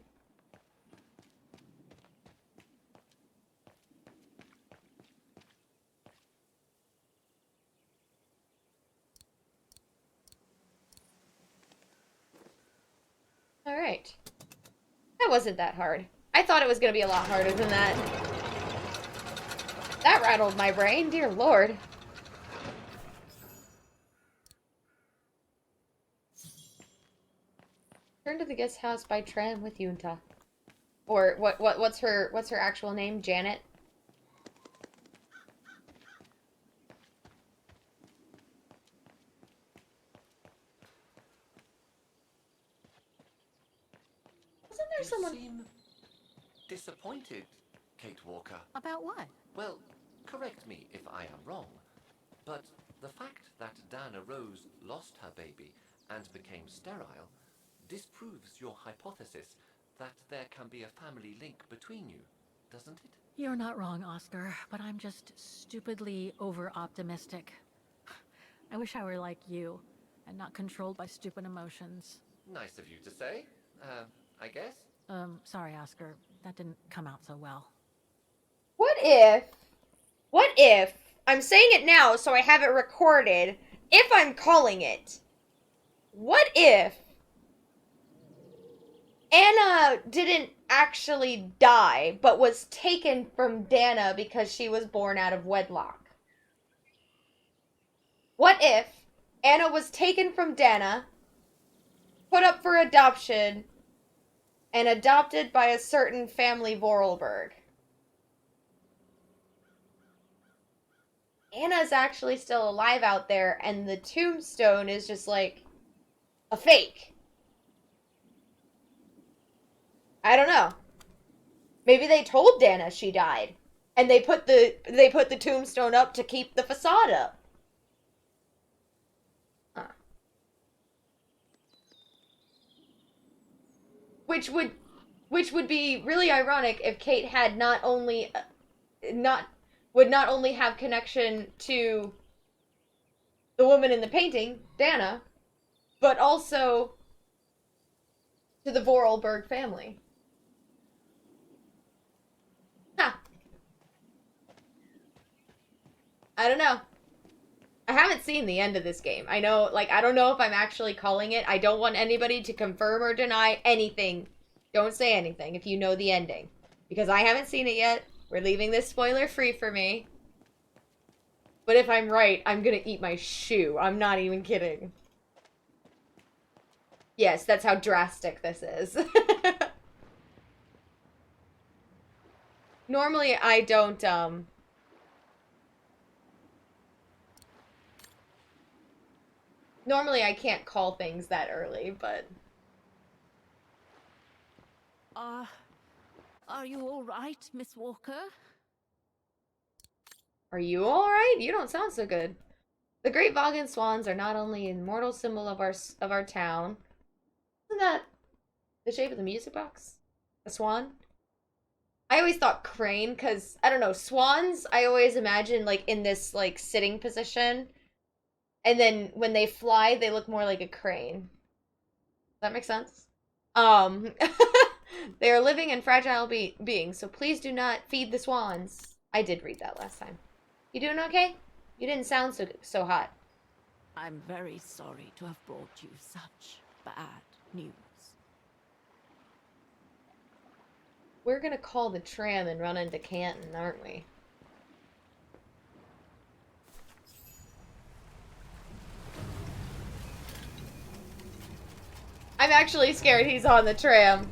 Alright. That wasn't that hard. I thought it was going to be a lot harder than that. That rattled my brain, dear lord. Turn to the guest house by tram with Yunta. Or what's her actual name? Janet? Wasn't there You someone? seem disappointed, Kate Walker. About what? Well, correct me if I am wrong, but the fact that Dana Rose lost her baby and became sterile disproves your hypothesis that there can be a family link between you, doesn't it? You're not wrong, Oscar, but I'm just stupidly over-optimistic. I wish I were like you, and not controlled by stupid emotions. Nice of you to say, I guess. Sorry, Oscar. That didn't come out so well. What if, I'm saying it now so I have it recorded, if I'm calling it, what if Anna didn't actually die, but was taken from Dana because she was born out of wedlock? What if Anna was taken from Dana, put up for adoption, and adopted by a certain family Vorarlberg? Anna's actually still alive out there, and the tombstone is just like a fake. I don't know. Maybe they told Dana she died, and they put the tombstone up to keep the facade up. Huh. Which would be really ironic if Kate had not only would not only have connection to the woman in the painting, Dana, but also to the Vorarlberg family. Huh. I don't know. I haven't seen the end of this game. I know, like, I don't know if I'm actually calling it. I don't want anybody to confirm or deny anything. Don't say anything if you know the ending. Because I haven't seen it yet. We're leaving this spoiler free for me. But if I'm right, I'm gonna eat my shoe. I'm not even kidding. Yes, that's how drastic this is. Normally, I don't, Normally, I can't call things that early, but... Are you all right, Miss Walker? Are you alright? You don't sound so good. The great Vagan swans are not only an immortal symbol of our town. Isn't that the shape of the music box? A swan? I always thought crane, because, I don't know, swans, I always imagine, like, in this, like, sitting position. And then when they fly, they look more like a crane. Does that make sense? They are living and fragile beings, so please do not feed the swans. I did read that last time. You doing okay? You didn't sound so hot. I'm very sorry to have brought you such bad news. We're gonna call the tram and run into Canton, aren't we? I'm actually scared he's on the tram.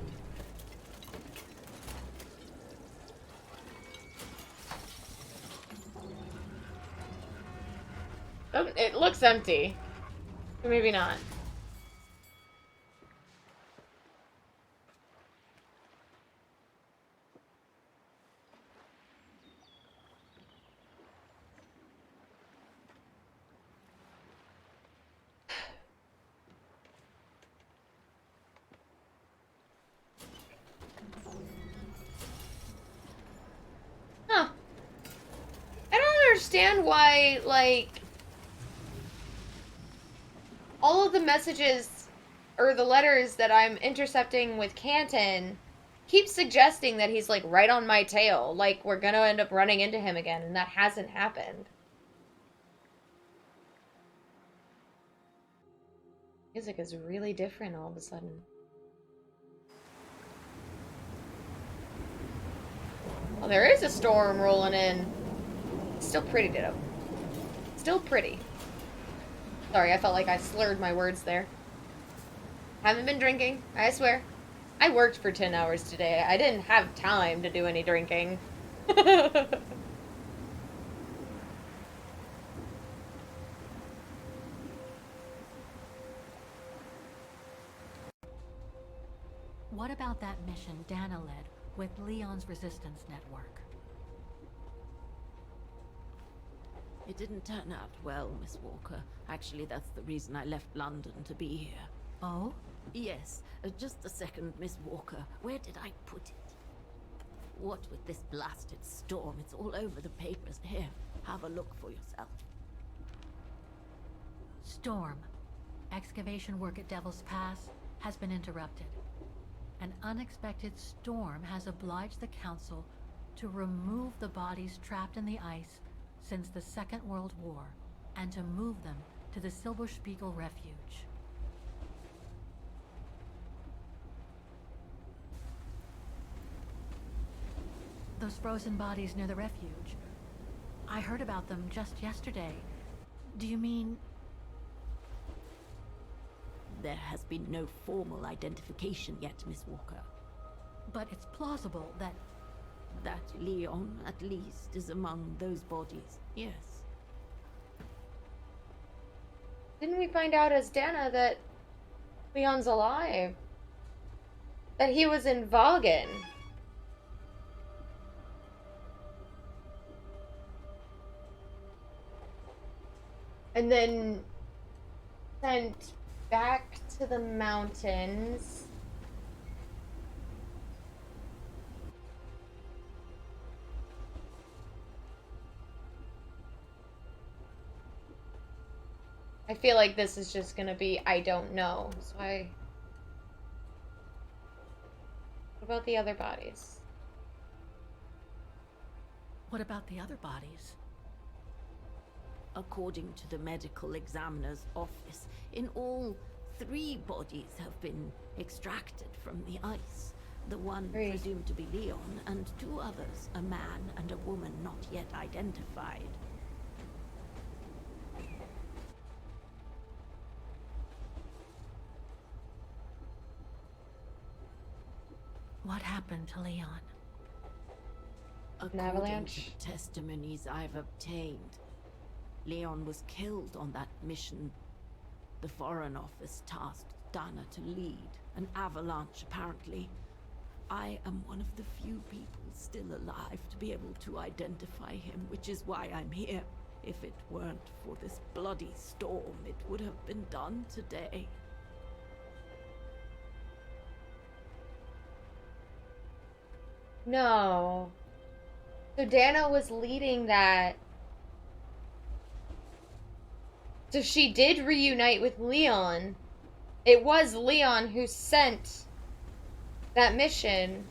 It looks empty. Maybe not. understand why, like, all of the messages or the letters that I'm intercepting with Canton keep suggesting that he's, like, right on my tail. Like, we're gonna end up running into him again, and that hasn't happened. Music is really different all of a sudden. Well, there is a storm rolling in. It's still pretty, Ditto. Still pretty. Sorry, I felt like I slurred my words there. Haven't been drinking, I swear. I worked for 10 hours today. I didn't have time to do any drinking. What about that mission Dana led with Leon's resistance network? It didn't turn out well, Miss Walker. Actually, that's the reason I left London to be here. Oh? Yes, just a second, Miss Walker. Where did I put it? What with this blasted storm, it's all over the papers. Here, have a look for yourself. Storm. Excavation work at Devil's Pass has been interrupted. An unexpected storm has obliged the Council to remove the bodies trapped in the ice since the Second World War, and to move them to the Silberspiegel Refuge. Those frozen bodies near the refuge. I heard about them just yesterday. Do you mean... There has been no formal identification yet, Miss Walker. But it's plausible that... That Leon, at least, is among those bodies, yes. Didn't we find out as Dana that Leon's alive? That he was in Vagen? And then sent back to the mountains. I feel like this is just gonna be I don't know. So what about the other bodies? What about the other bodies? According to the medical examiner's office, in all, 3 bodies have been extracted from the ice. The one presumed to be Leon, and 2 others, a man and a woman not yet identified. What happened to Leon? An avalanche? According to the testimonies I've obtained, Leon was killed on that mission the Foreign Office tasked Dana to lead. An avalanche, apparently. I am one of the few people still alive to be able to identify him, which is why I'm here. If it weren't for this bloody storm, it would have been done today. No. So Dana was leading that. So she did reunite with Leon. It was Leon who sent that mission.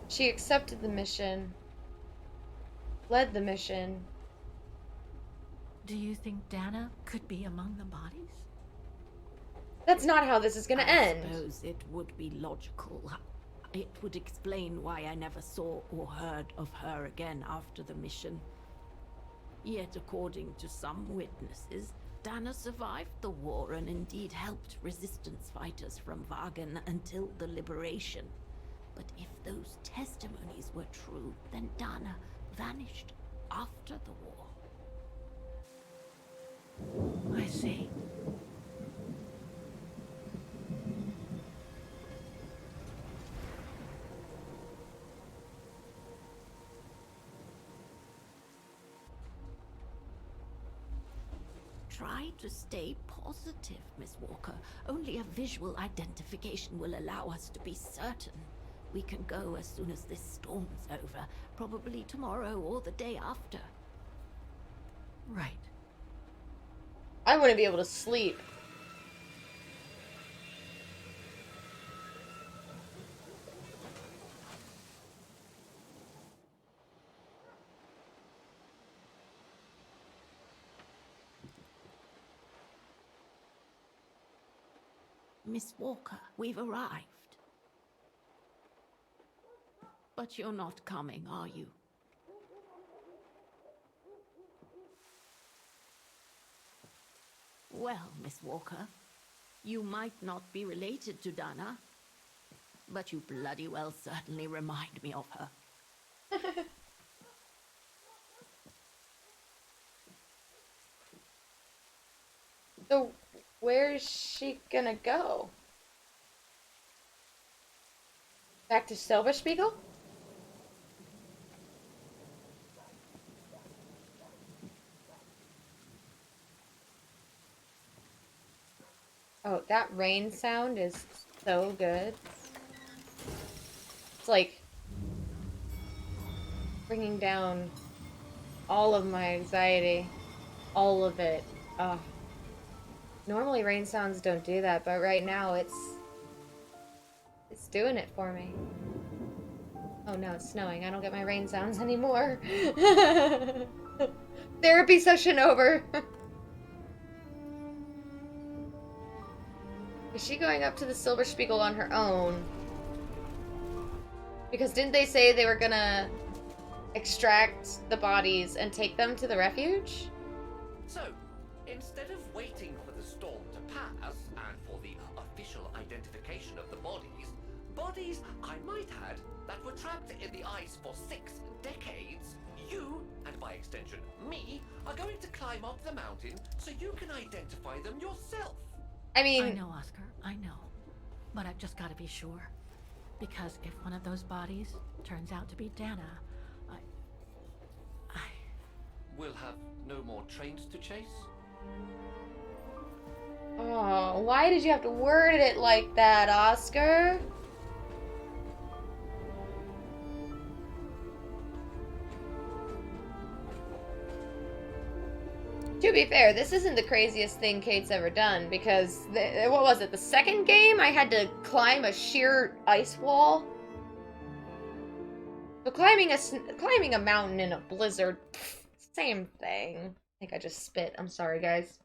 She accepted the mission. Led the mission. Do you think Dana could be among the bodies? That's not how this is gonna end. I suppose it would be logical. It would explain why I never saw or heard of her again after the mission. Yet, according to some witnesses, Dana survived the war and indeed helped resistance fighters from Vagen until the liberation. But if those testimonies were true, then Dana vanished after the war. I see. Try to stay positive, Miss Walker. Only a visual identification will allow us to be certain. We can go as soon as this storm's over, probably tomorrow or the day after. Right. I wouldn't be able to sleep. Miss Walker, we've arrived. But you're not coming, are you? Well, Miss Walker, you might not be related to Dana, but you bloody well certainly remind me of her. So, where's she gonna go? Back to Silberspiegel? Oh, that rain sound is so good. It's like bringing down all of my anxiety. All of it. Oh. Normally rain sounds don't do that, but right now it's doing it for me. Oh no, it's snowing. I don't get my rain sounds anymore. Therapy session over. Is she going up to the Silberspiegel on her own? Because didn't they say they were gonna extract the bodies and take them to the refuge? So, instead of waiting for the storm to pass and for the official identification of the bodies, I might add, that were trapped in the ice for 6 decades, you, and by extension me, are going to climb up the mountain so you can identify them yourself. I mean... I know, Oscar, I know. But I've just got to be sure. Because if one of those bodies turns out to be Dana, We'll have no more trains to chase? Oh, why did you have to word it like that, Oscar? To be fair, this isn't the craziest thing Kate's ever done, because, what was it, the second game? I had to climb a sheer ice wall? So climbing a mountain in a blizzard, same thing. I think I just spit. I'm sorry, guys.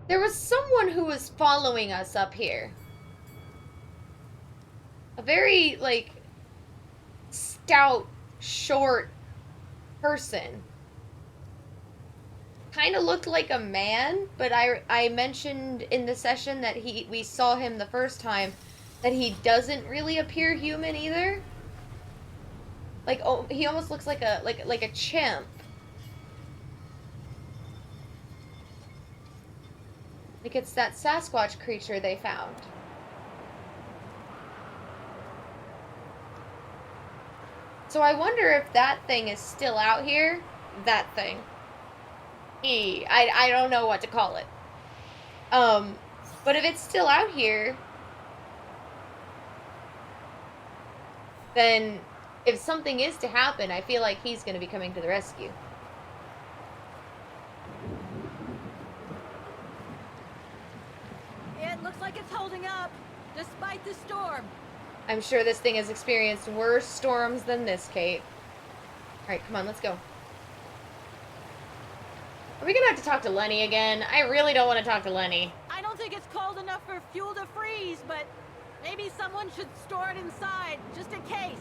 There was someone who was following us up here. A very, like, stout, short person. Kind of looked like a man, but I mentioned in the session that we saw him the first time that he doesn't really appear human either. Like, oh, he almost looks like a chimp. Like it's that Sasquatch creature they found. So I wonder if that thing is still out here. That thing. I don't know what to call it. But if it's still out here, then if something is to happen, I feel like he's going to be coming to the rescue. It looks like it's holding up, despite the storm. I'm sure this thing has experienced worse storms than this, Kate. Alright, come on, let's go. Are we gonna have to talk to Lenny again? I really don't want to talk to Lenny. I don't think it's cold enough for fuel to freeze, but maybe someone should store it inside, just in case.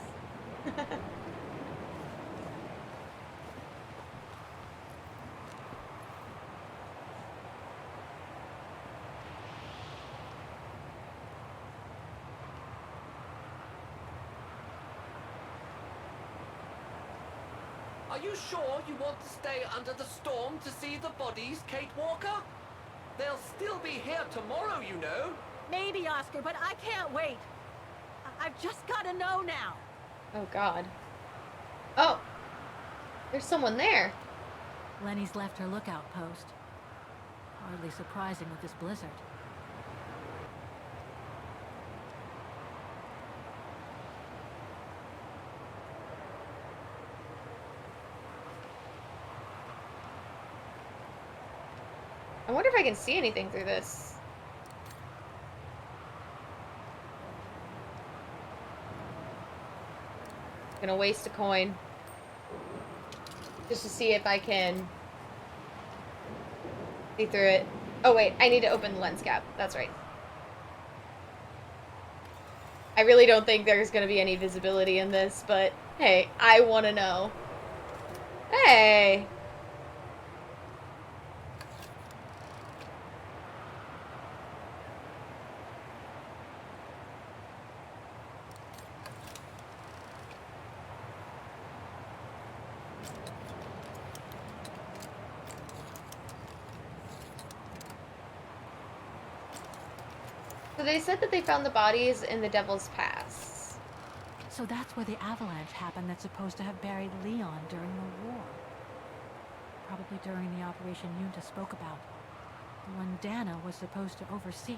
Are you sure you want to stay under the storm to see the bodies, Kate Walker? They'll still be here tomorrow, you know. Maybe, Oscar, but I can't wait. I've just got to know now. Oh, God. Oh! There's someone there. Lenny's left her lookout post. Hardly surprising with this blizzard. I wonder if I can see anything through this. Gonna waste a coin. Just to see if I can see through it. Oh wait, I need to open the lens cap. That's right. I really don't think there's gonna be any visibility in this, but hey, I wanna know. Hey! So they said that they found the bodies in the Devil's Pass. So that's where the avalanche happened that's supposed to have buried Leon during the war. Probably during the operation Yunta spoke about. The one Dana was supposed to oversee.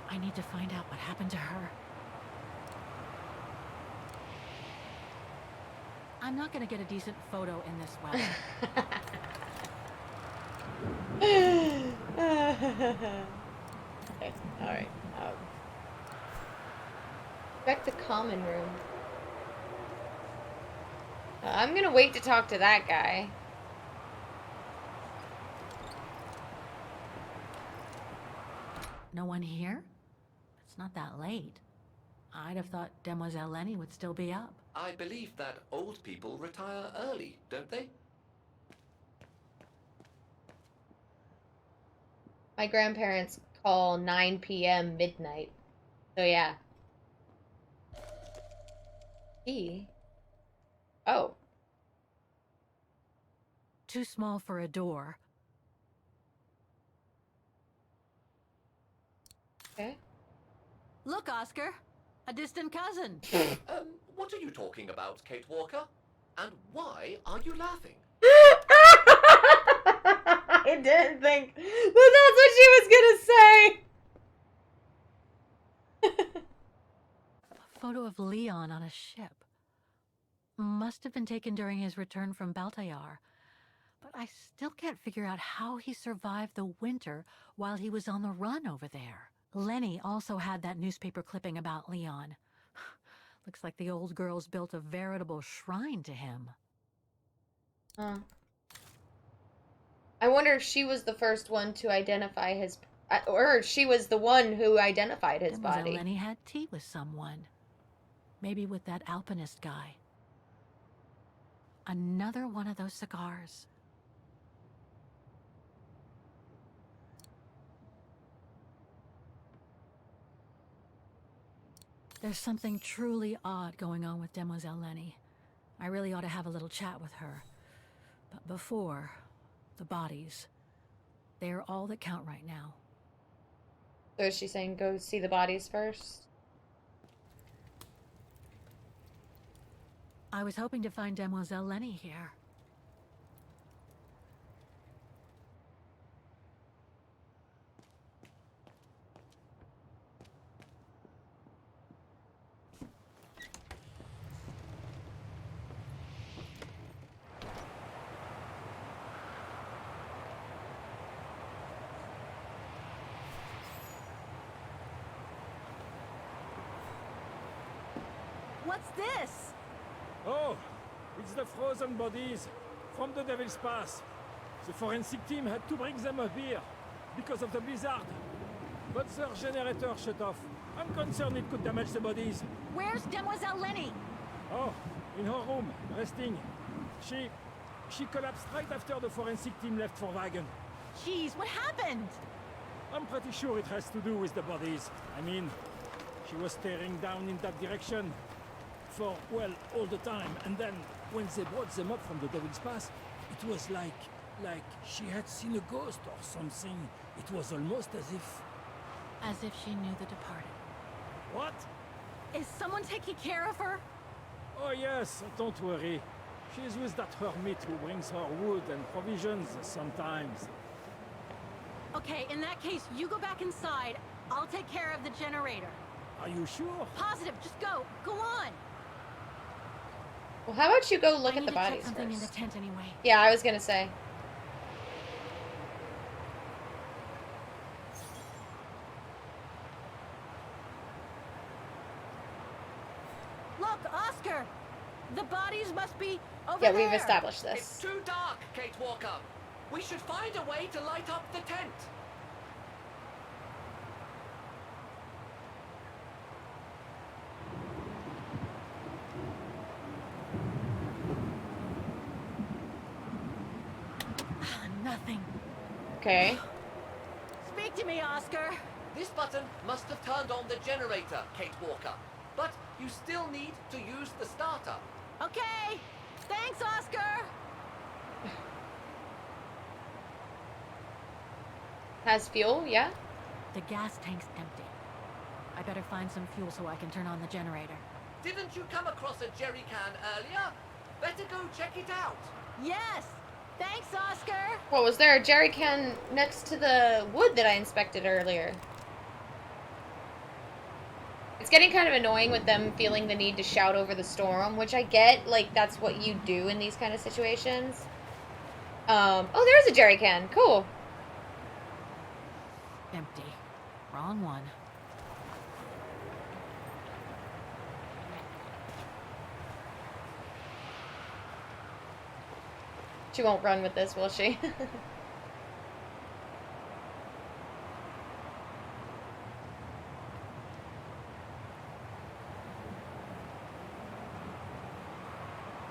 I need to find out what happened to her. I'm not gonna get a decent photo in this weather. Okay, alright. Back to common room. I'm gonna wait to talk to that guy. No one here? It's not that late. I'd have thought Demoiselle Lenny would still be up. I believe that old people retire early, don't they? My grandparents call 9 p.m. midnight. So yeah. Oh. Too small for a door. Okay. Look, Oscar. A distant cousin. What are you talking about, Kate Walker? And why are you laughing? I didn't think that that's what she was gonna say. A photo of Leon on a ship. Must have been taken during his return from Baltayar. But I still can't figure out how he survived the winter while he was on the run over there. Lenny also had that newspaper clipping about Leon. Looks like the old girls built a veritable shrine to him. I wonder if she was the first one to identify his... Or she was the one who identified his body. Lenny had tea with someone. Maybe with that alpinist guy. Another one of those cigars. There's something truly odd going on with Demoiselle Lenny. I really ought to have a little chat with her. But before, the bodies. They're all that count right now. So is she saying go see the bodies first? I was hoping to find Demoiselle Lenny here. What's this? Oh, it's the frozen bodies from the Devil's Pass. The forensic team had to bring them up here because of the blizzard. But their generator shut off. I'm concerned it could damage the bodies. Where's Demoiselle Lenny? Oh, in her room, resting. She collapsed right after the forensic team left for Wagon. Jeez, what happened? I'm pretty sure it has to do with the bodies. I mean, she was staring down in that direction for, well, all the time. And then, when they brought them up from the Devil's Pass, it was like she had seen a ghost or something. It was almost as if... As if she knew the departed. What? Is someone taking care of her? Oh yes, don't worry. She's with that hermit who brings her wood and provisions sometimes. Okay, in that case, you go back inside. I'll take care of the generator. Are you sure? Positive, just go. Go on. Well, how about you go look I at need the to check bodies something in the first? tent anyway. Yeah, I was gonna say. Look, Oscar! The bodies must be over Yeah, there. we've established It's this. too dark, Kate Walker. We should find a way to light up the tent. Nothing. Okay. Speak to me, Oscar. This button must have turned on the generator, Kate Walker. But you still need to use the starter. Okay. Thanks, Oscar. Has fuel, yeah? The gas tank's empty. I better find some fuel so I can turn on the generator. Didn't you come across a jerry can earlier? Better go check it out. Yes. Thanks, Oscar. What, was there a jerry can next to the wood that I inspected earlier? It's getting kind of annoying with them feeling the need to shout over the storm, which I get, like, that's what you do in these kind of situations. Oh, there's a jerry can. Cool. Empty. Wrong one. She won't run with this, will she?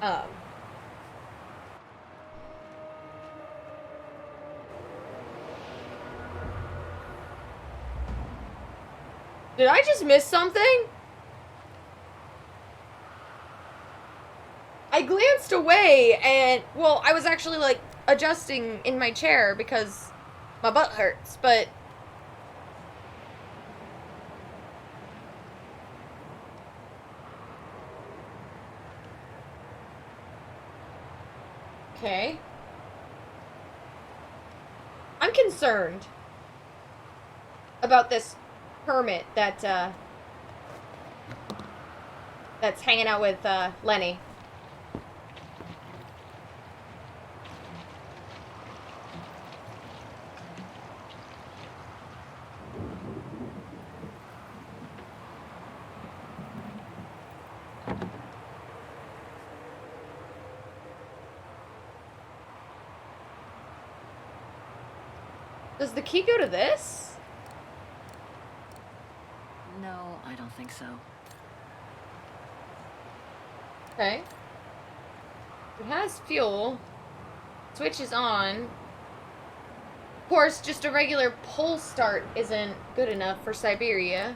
um. Did I just miss something? I glanced away and, well, I was actually, like, adjusting in my chair because my butt hurts, but... Okay. I'm concerned about this hermit that, that's hanging out with, Lenny. Does the key go to this? No, I don't think so. Okay. It has fuel. Switch is on. Of course, just a regular pull start isn't good enough for Syberia.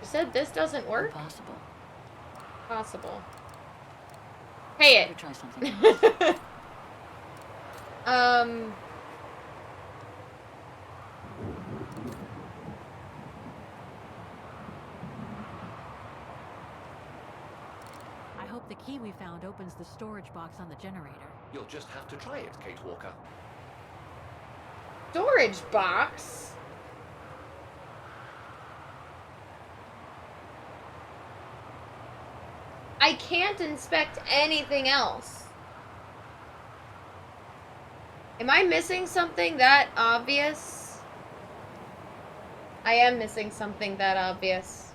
You said this doesn't work? Impossible. Possible. Hey Better it. try something else. I hope the key we found opens the storage box on the generator. You'll just have to try it, Kate Walker. Storage box? I can't inspect anything else. Am I missing something that obvious? I am missing something that obvious.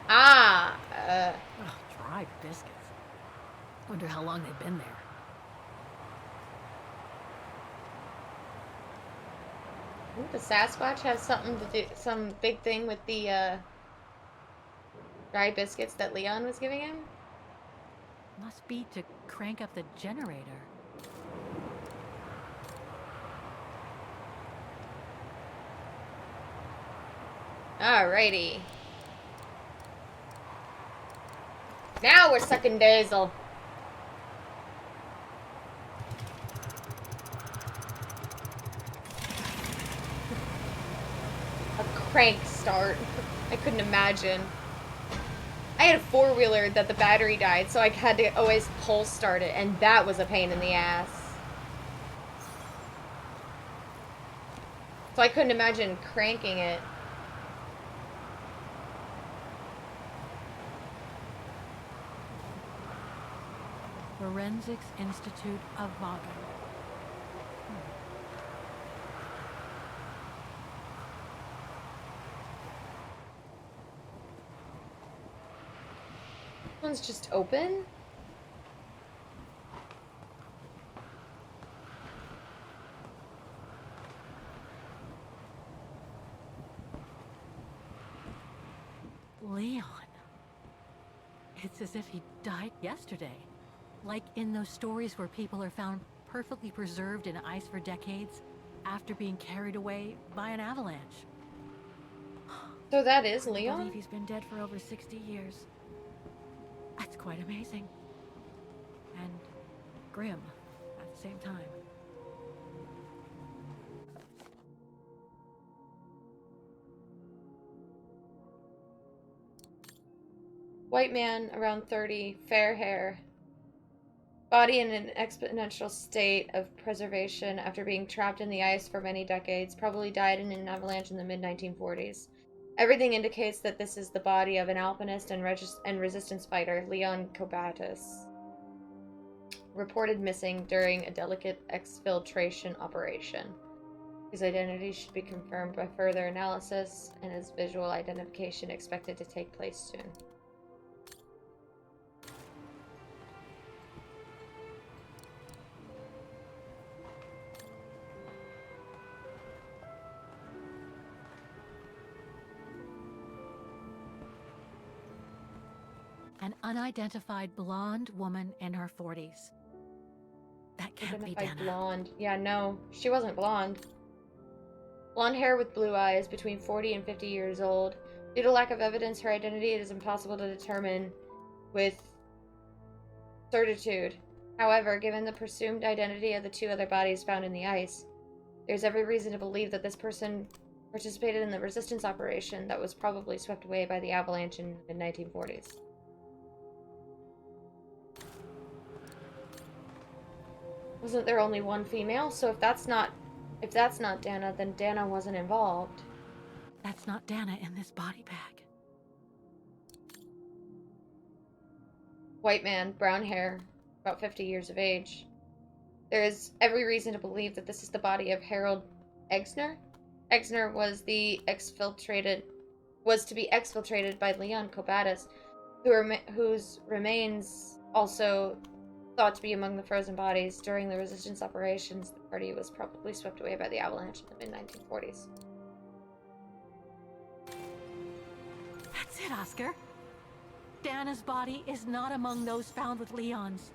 Ah, Ugh, dry biscuits. Wonder how long they've been there. I think the Sasquatch has something to do, some big thing with the dry biscuits that Leon was giving him. Must be to crank up the generator. Alrighty. Now we're sucking diesel. A crank start. I couldn't imagine. I had a four-wheeler that the battery died, so I had to always pull start it, and that was a pain in the ass. So I couldn't imagine cranking it. Forensics Institute of Vago. One's just open? Leon. It's as if he died yesterday. Like in those stories where people are found perfectly preserved in ice for decades after being carried away by an avalanche. So that is I Leon? believe he's been dead for over 60 years. That's quite amazing. And grim at the same time. White man, around 30, fair hair. Body in an exponential state of preservation after being trapped in the ice for many decades. Probably died in an avalanche in the mid-1940s. Everything indicates that this is the body of an alpinist and resistance fighter, Leon Kobatis. Reported missing during a delicate exfiltration operation. His identity should be confirmed by further analysis, and his visual identification expected to take place soon. An unidentified blonde woman in her 40s. That can't be Dana. Blonde. Yeah, no, she wasn't blonde. Blonde hair with blue eyes, between 40 and 50 years old. Due to lack of evidence, her identity is impossible to determine with certitude. However, given the presumed identity of the two other bodies found in the ice, there's every reason to believe that this person participated in the resistance operation that was probably swept away by the avalanche in the 1940s. Wasn't there only one female? So if that's not Dana, then Dana wasn't involved. That's not Dana in this body bag. White man, brown hair, about 50 years of age. There is every reason to believe that this is the body of Harold Exner. Exner was to be exfiltrated by Leon Kobatis, whose remains also thought to be among the frozen bodies. During the resistance operations, the party was probably swept away by the avalanche in the mid-1940s. That's it, Oscar. Dana's body is not among those found with Leon's.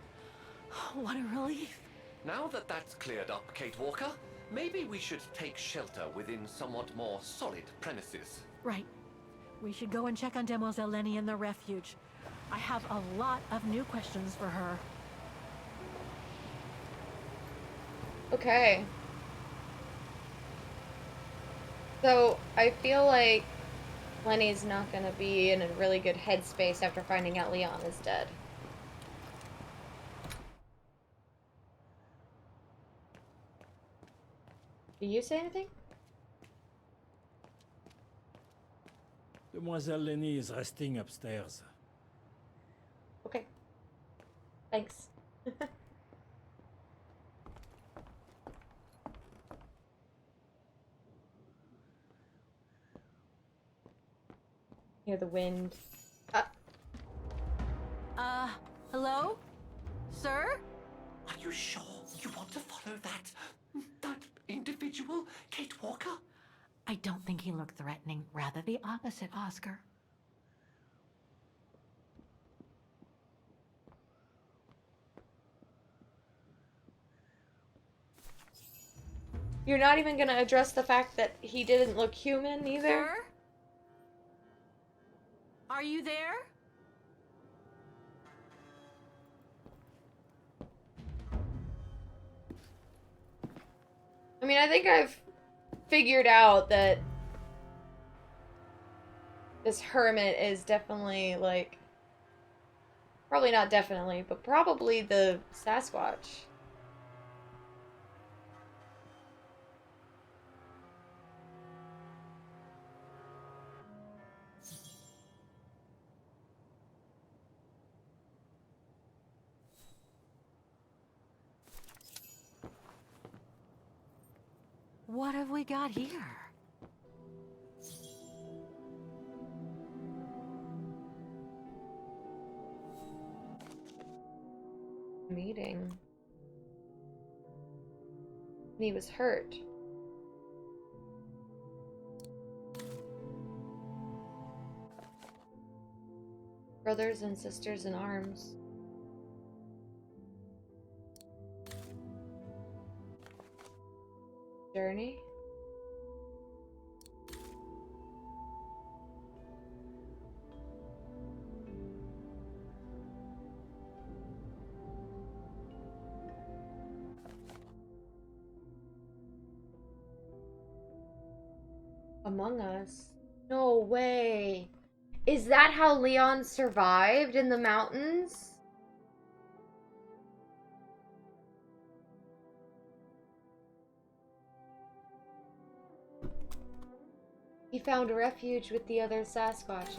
What a relief. Now that that's cleared up, Kate Walker, maybe we should take shelter within somewhat more solid premises. Right. We should go and check on Demoiselle Lenny in the refuge. I have a lot of new questions for her. Okay. So, I feel like Lenny's not gonna be in a really good headspace after finding out Leon is dead. Do you say anything? Demoiselle Lenny is resting upstairs. Okay. Thanks. Hear the wind. Hello? Sir? Are you sure you want to follow that individual, Kate Walker? I don't think he looked threatening. Rather the opposite, Oscar. You're not even gonna address the fact that he didn't look human either? Sir? Are you there? I mean, I think I've figured out that this hermit is definitely, like, probably not definitely, but probably the Sasquatch. What have we got here? Meeting. And he was hurt. Brothers and sisters in arms. Journey? Among Us? No way. Is that how Leon survived in the mountains? He found refuge with the other Sasquatches.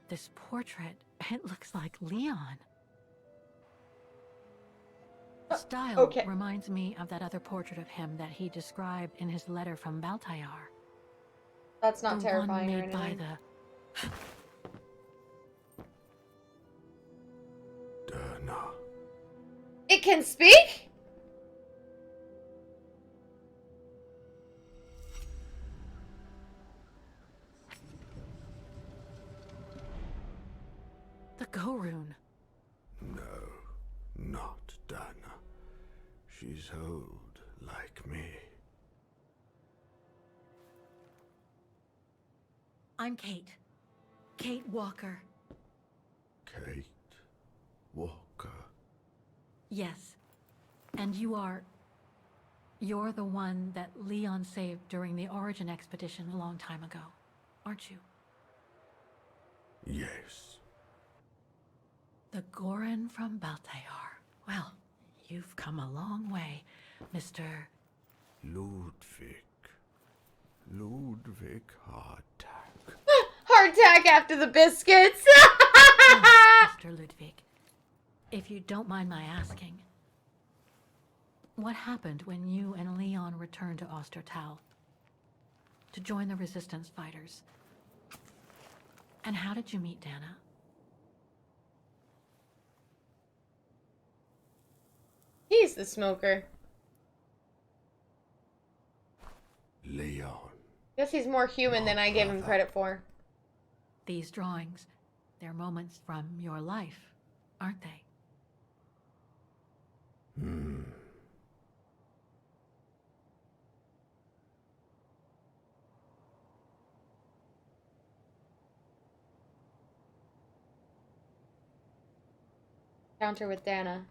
This portrait, it looks like Leon. The style okay. reminds me of that other portrait of him that he described in his letter from Baltayar. That's not the terrifying one or made by anything. Dana. It can speak? The Gorun. No, not Dana. She's old, like me. I'm Kate. Kate Walker. Kate Walker. Yes. And you're the one that Leon saved during the Origin expedition a long time ago, aren't you? Yes. The Gorin from Baltayar. Well, you've come a long way, Mr. Ludwig. Ludwig Hardtack. Hardtack after the biscuits. Yes, Mr. Ludwig. If you don't mind my asking, what happened when you and Leon returned to Ostertal to join the Resistance fighters? And how did you meet Dana? He's the smoker. Leon. Guess he's more human than I give him credit for. These drawings, they're moments from your life, aren't they? Encounter with Dana.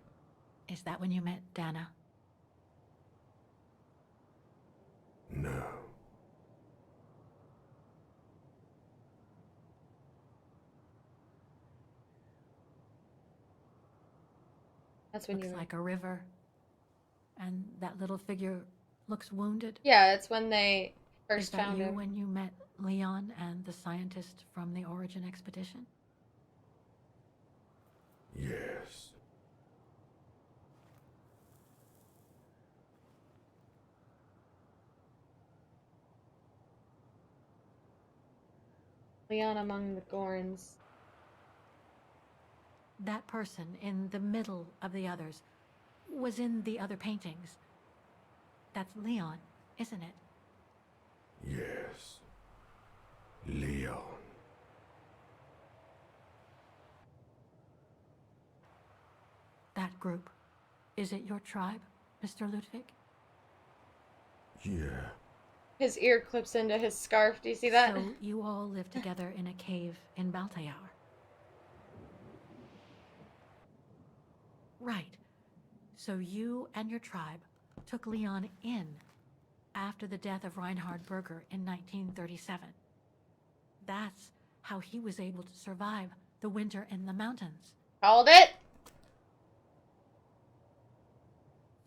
Is that when you met Dana? No. That's when Looks you... like a river. And that little figure looks wounded. Yeah, it's when they first Is that found you him. when you met Leon and the scientist from the Origin expedition? Yes. Leon among the Gorns. That person in the middle of the others was in the other paintings. That's Leon, isn't it? Yes. Leon. That group. Is it your tribe, Mr. Ludwig? Yeah. His ear clips into his scarf. Do you see that? So you all live together in a cave in Baltair. Right. So you and your tribe took Leon in after the death of Reinhard Berger in 1937. That's how he was able to survive the winter in the mountains. Called it.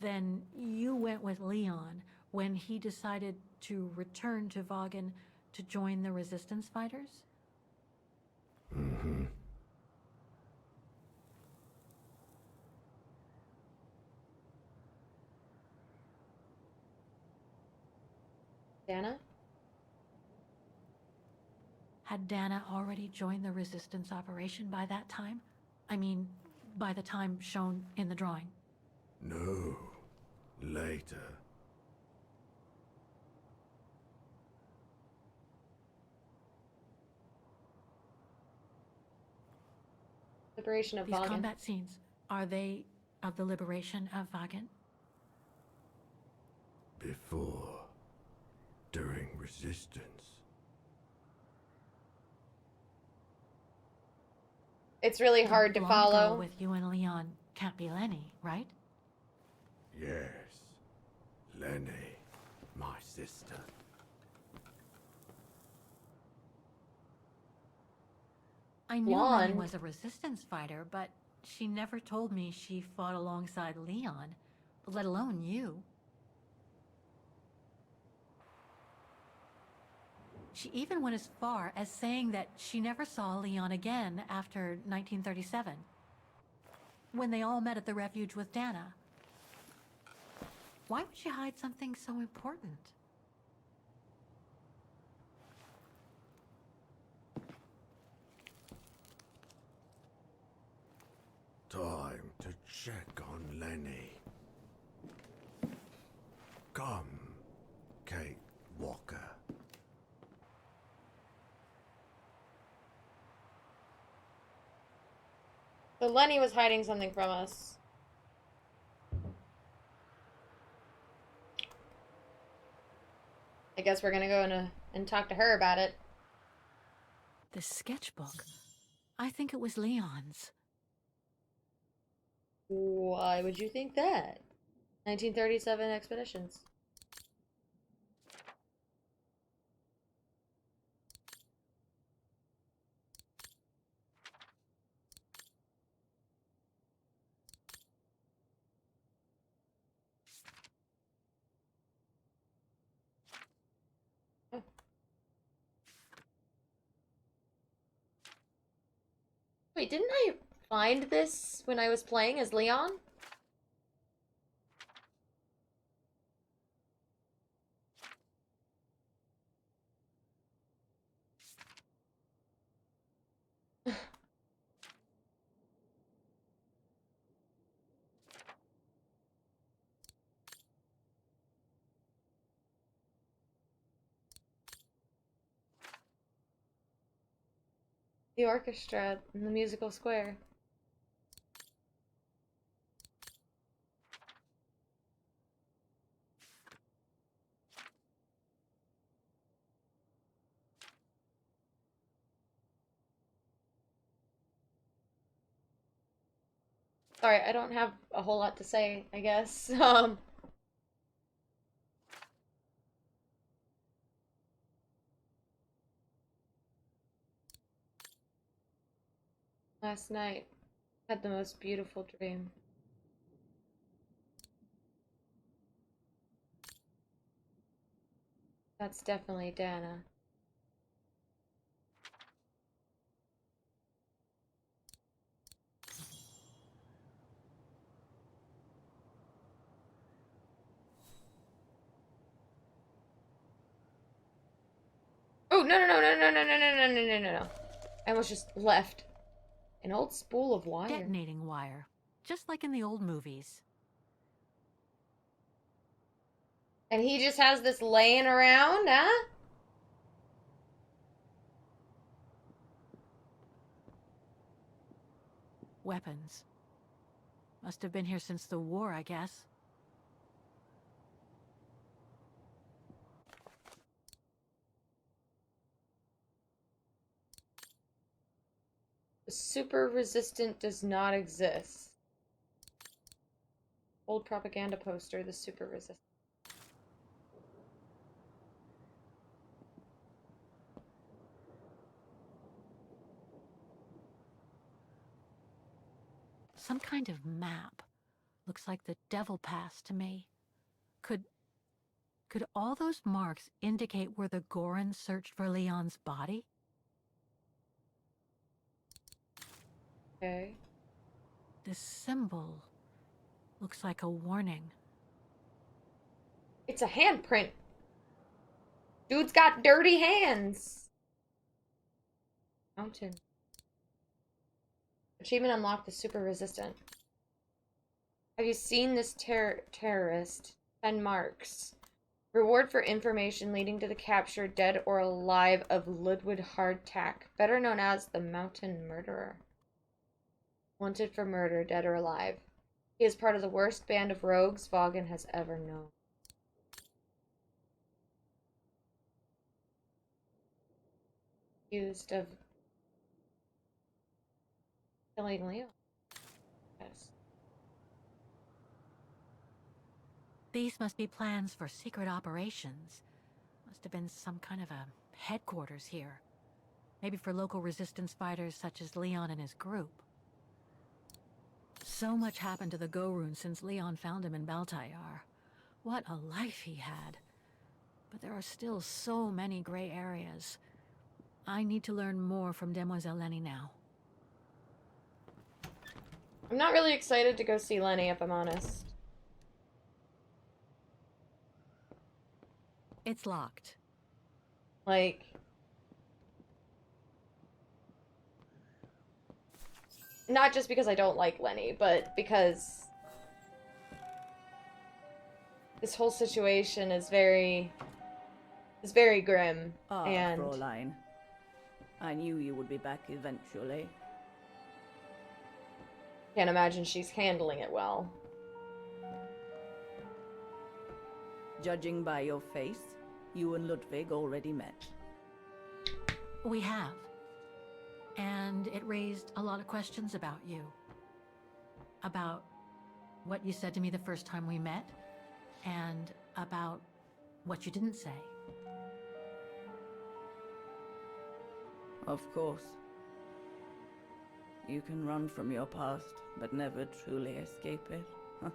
Then you went with Leon when he decided to return to Vaughan to join the resistance fighters? Mm-hmm. Dana? Had Dana already joined the resistance operation by that time? I mean, by the time shown in the drawing. No. Later. Liberation of These Vaughan. combat scenes, are they of the liberation of Vaughan? Before. During resistance. It's really hard to The blonde girl follow. with you and Leon can't be Lenny, right? Yes. Lenny. My sister. I knew Lenny Blonde. was a resistance fighter, but she never told me she fought alongside Leon, let alone you. She even went as far as saying that she never saw Leon again after 1937, when they all met at the refuge with Dana. Why would she hide something so important? Time to check on Lenny. Come, Kate Walker. So Lenny was hiding something from us. I guess we're gonna go and talk to her about it. The sketchbook. I think it was Leon's. Why would you think that? 1937 expeditions. Oh. Wait, didn't I find this when I was playing as Leon? The orchestra in the musical square. Sorry, I don't have a whole lot to say, I guess. Last night, had the most beautiful dream. That's definitely Dana. Oh, no, no, no, no, no, no, no, no, no, no, no, no. I almost just left. An old spool of wire. Detonating wire. Just like in the old movies. And he just has this laying around, huh? Weapons. Must have been here since the war, I guess. super resistant does not exist. Old propaganda poster, the super resistant. Some kind of map. Looks like the Devil Pass to me. Could all those marks indicate where the Gorons searched for Leon's body? Okay. This symbol looks like a warning. It's a handprint. Dude's got dirty hands. Mountain. Achievement unlocked, the super resistant. Have you seen this terrorist? 10 marks. Reward for information leading to the capture, dead or alive, of Ludwig Hardtack, better known as the Mountain Murderer. Wanted for murder, dead or alive. He is part of the worst band of rogues Vaughan has ever known. Accused of killing Leo. Yes. These must be plans for secret operations. Must have been some kind of a headquarters here. Maybe for local resistance fighters such as Leon and his group. So much happened to the Gorun since Leon found him in Baltayar. What a life he had. But there are still so many gray areas. I need to learn more from Demoiselle Lenny now. I'm not really excited to go see Lenny, if I'm honest. It's locked. Like, not just because I don't like Lenny, but because this whole situation is very grim. And Fräulein. I knew you would be back eventually. can't imagine she's handling it well. Judging by your face, you and Ludwig already met. We have. And it raised a lot of questions about you. About what you said to me the first time we met, and about what you didn't say. Of course. You can run from your past, but never truly escape it. Huh?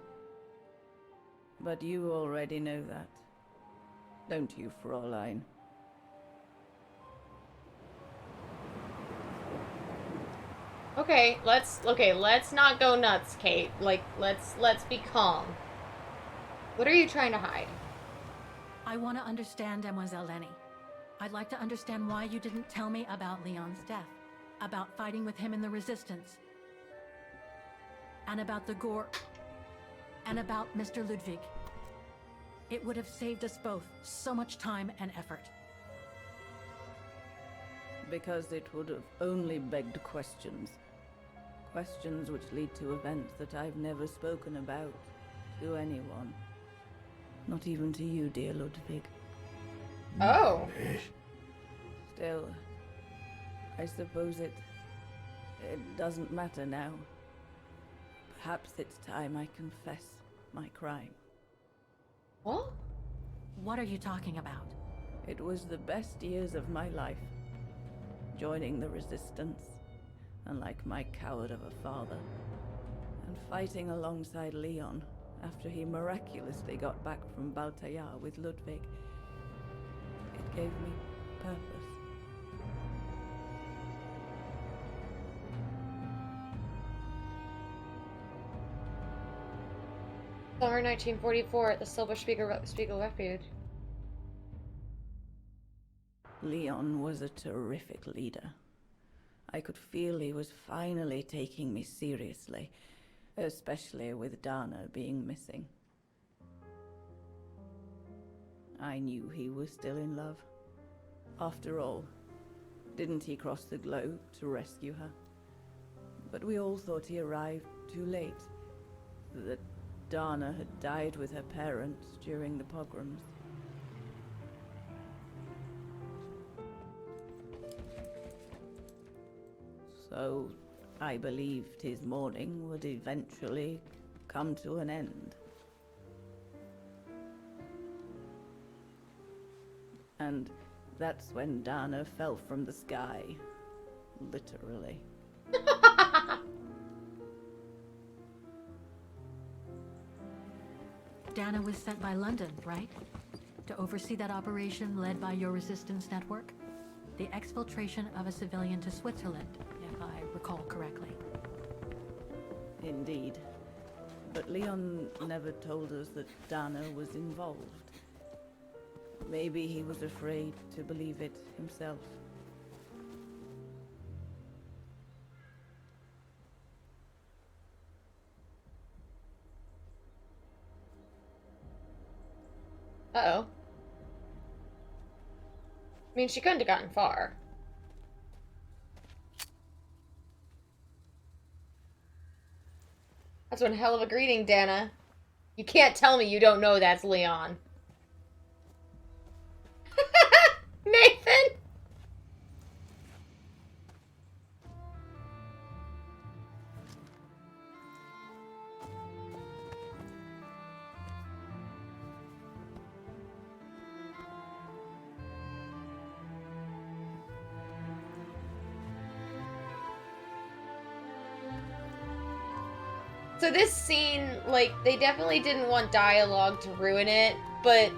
But you already know that. Don't you, Fräulein? Okay, let's not go nuts, Kate. Like, let's be calm. What are you trying to hide? I want to understand Demoiselle Lenny. I'd like to understand why you didn't tell me about Leon's death, about fighting with him in the Resistance, and about the and about Mr. Ludwig. It would have saved us both so much time and effort. Because it would have only begged questions. Questions which lead to events that I've never spoken about to anyone. Not even to you, dear Ludwig. Oh. Still, I suppose it doesn't matter now. Perhaps it's time I confess my crime. What? What are you talking about? It was the best years of my life. Joining the Resistance, unlike my coward of a father, and fighting alongside Leon after he miraculously got back from Baltayar with Ludwig. It gave me purpose. Summer 1944 at the Silver Spiegel Refuge. Leon was a terrific leader. I could feel he was finally taking me seriously, especially with Dana being missing. I knew he was still in love. After all, didn't he cross the globe to rescue her? But we all thought he arrived too late, that Dana had died with her parents during the pogroms. So, I believed his mourning would eventually come to an end. And that's when Dana fell from the sky. Literally. Dana was sent by London, right? To oversee that operation led by your resistance network? The exfiltration of a civilian to Switzerland, if I recall correctly. Indeed. But Leon never told us that Dana was involved. Maybe he was afraid to believe it himself. Uh-oh. I mean, she couldn't have gotten far. That's one hell of a greeting, Dana. You can't tell me you don't know that's Leon. Nathan! So this scene, like, they definitely didn't want dialogue to ruin it, but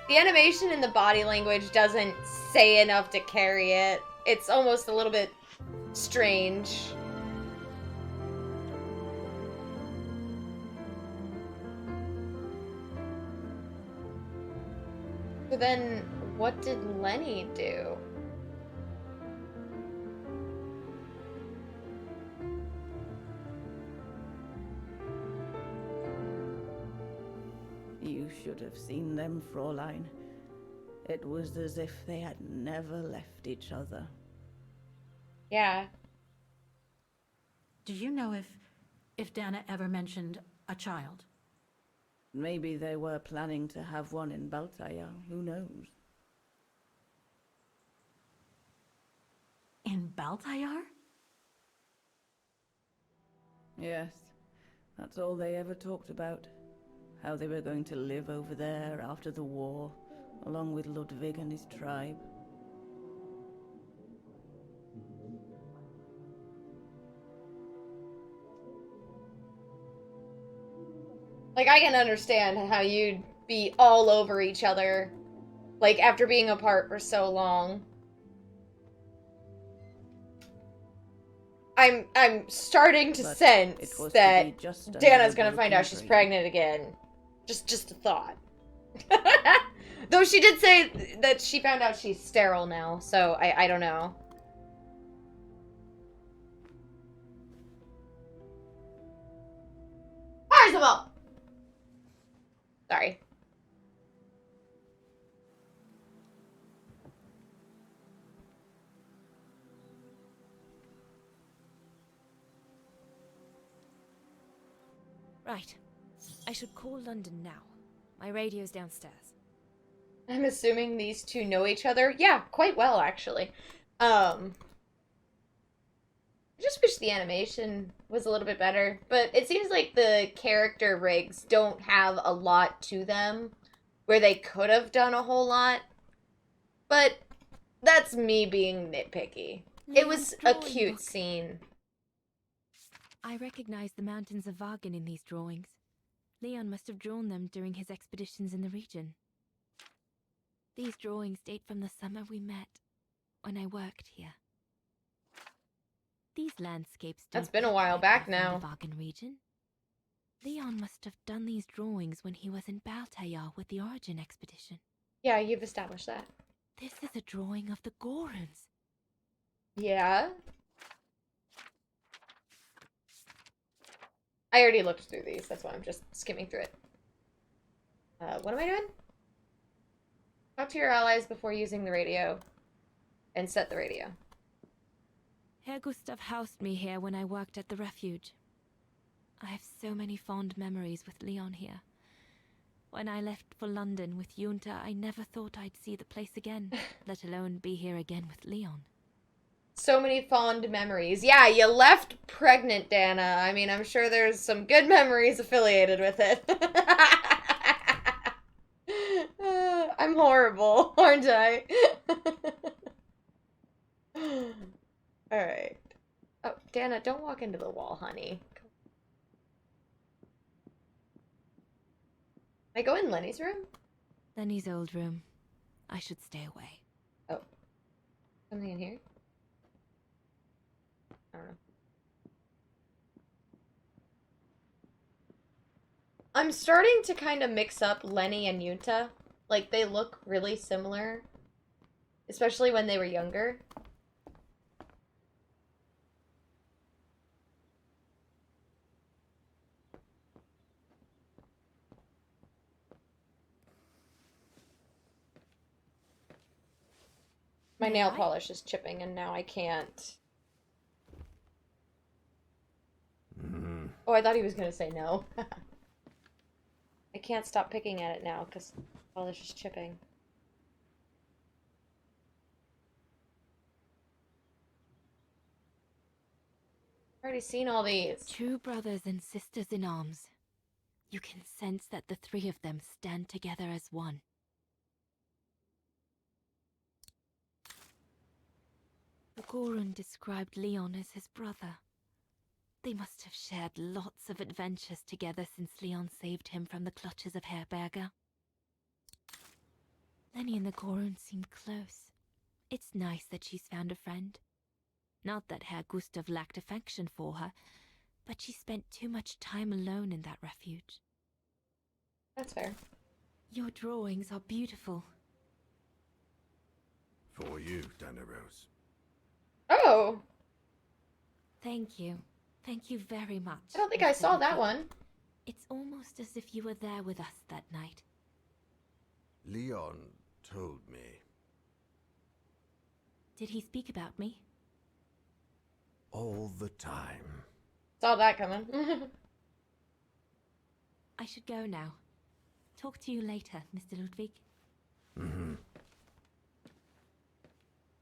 the animation and the body language doesn't say enough to carry it. It's almost a little bit strange. So then, what did Lenny do? You should have seen them, Fräulein. It was as if they had never left each other. Yeah. Do you know if Dana ever mentioned a child? Maybe they were planning to have one in Baltaya, who knows? In Baltayar? Yes, that's all they ever talked about. How they were going to live over there after the war, along with Ludwig and his tribe. Like, I can understand how you'd be all over each other, like, after being apart for so long. I'm starting to sense that Dana's gonna find out she's pregnant again. Just a thought. Though she did say that she found out she's sterile now, so I don't know. Parzival! Sorry. Right. I should call London now. My radio's downstairs. I'm assuming these two know each other. Yeah, quite well, actually. I just wish the animation was a little bit better, but it seems like the character rigs don't have a lot to them, where they could have done a whole lot. But that's me being nitpicky. It was a cute scene. I recognize the mountains of Vagen in these drawings. Leon must have drawn them during his expeditions in the region. These drawings date from the summer we met, when I worked here. These landscapes don't That's been a look while like back they're now. from the Vagen region. Leon must have done these drawings when he was in Baltayar with the Origin expedition. Yeah, you've established that. This is a drawing of the Goruns. Yeah? I already looked through these, that's why I'm just skimming through it. What am I doing? Talk to your allies before using the radio. And set the radio. Herr Gustav housed me here when I worked at the refuge. I have so many fond memories with Leon here. When I left for London with Junta, I never thought I'd see the place again, let alone be here again with Leon. So many fond memories. Yeah, you left pregnant, Dana. I mean, I'm sure there's some good memories affiliated with it. I'm horrible, aren't I? Alright. Oh, Dana, don't walk into the wall, honey. Can I go in Lenny's room? Lenny's old room. I should stay away. Oh. Something in here? I don't know. I'm starting to kind of mix up Lenny and Yuta. Like, they look really similar. Especially when they were younger. My nail polish is chipping and now I can't. Oh, I thought he was gonna say no. I can't stop picking at it now because polish is chipping. I've already seen all these. True brothers and sisters in arms. You can sense that the three of them stand together as one. The Gorun described Leon as his brother. They must have shared lots of adventures together since Leon saved him from the clutches of Herberger. Lenny and the Gorun seem close. It's nice that she's found a friend. Not that Herr Gustav lacked affection for her, but she spent too much time alone in that refuge. That's fair. Your drawings are beautiful. For you, Dana Rose. Oh! Thank you. Thank you very much. I don't think I saw that one. It's almost as if you were there with us that night. Leon told me. Did he speak about me? All the time. Saw that coming. I should go now. Talk to you later, Mr. Ludwig.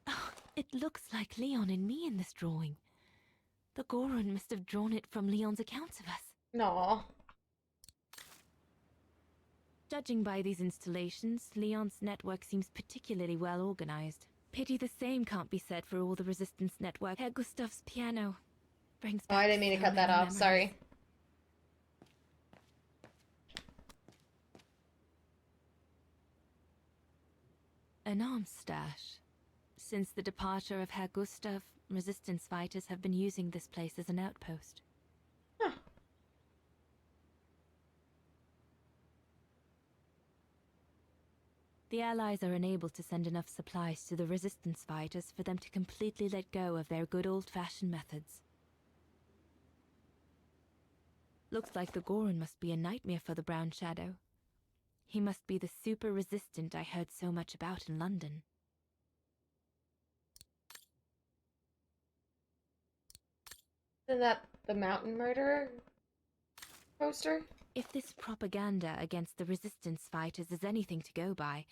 Oh, it looks like Leon and me in this drawing. The Gorun must have drawn it from Leon's accounts of us. No. Judging by these installations, Leon's network seems particularly well organized. Pity the same can't be said for all the resistance network. Herr Gustav's piano brings back Oh, I didn't mean to cut that off. memories. Sorry. An arms stash. Since the departure of Herr Gustav, resistance fighters have been using this place as an outpost. Huh. The Allies are unable to send enough supplies to the resistance fighters for them to completely let go of their good old-fashioned methods. Looks like the Gorun must be a nightmare for the Brown Shadow. He must be the super resistant I heard so much about in London. Isn't that the Mountain Murderer poster? If this propaganda against the resistance fighters is anything to go by,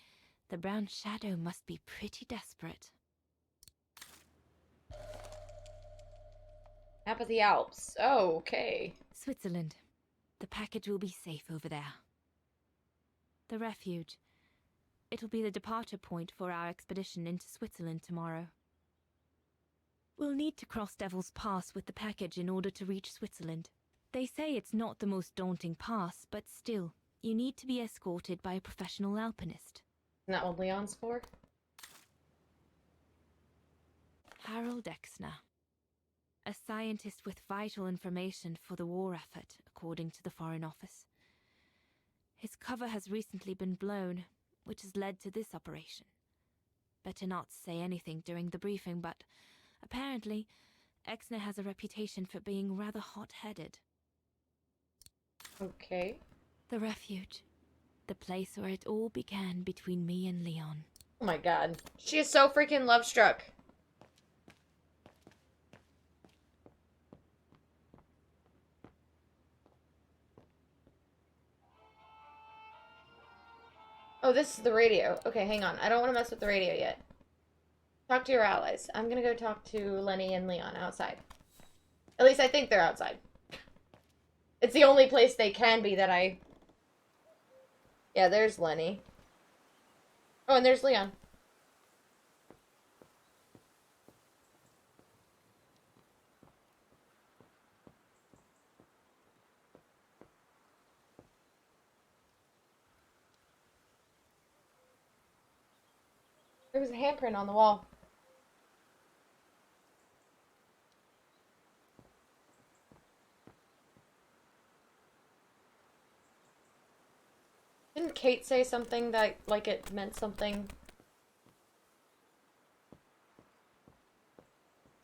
the Brown Shadow must be pretty desperate. Map of the Alps. Oh, okay. Switzerland. The package will be safe over there. The refuge. It'll be the departure point for our expedition into Switzerland tomorrow. We'll need to cross Devil's Pass with the package in order to reach Switzerland. They say it's not the most daunting pass, but still, you need to be escorted by a professional alpinist. Isn't that what Leon's for? Harold Exner. A scientist with vital information for the war effort, according to the Foreign Office. His cover has recently been blown, which has led to this operation. Better not say anything during the briefing, but apparently, Exner has a reputation for being rather hot-headed. Okay. The refuge. The place where it all began between me and Leon. Oh my god. She is so freaking love-struck. Oh, this is the radio. Okay, hang on. I don't want to mess with the radio yet. Talk to your allies. I'm gonna go talk to Lenny and Leon outside. At least I think they're outside. It's the only place they can be that I... Yeah, there's Lenny. Oh, and there's Leon. There was a handprint on the wall. Didn't Kate say something that, like, it meant something?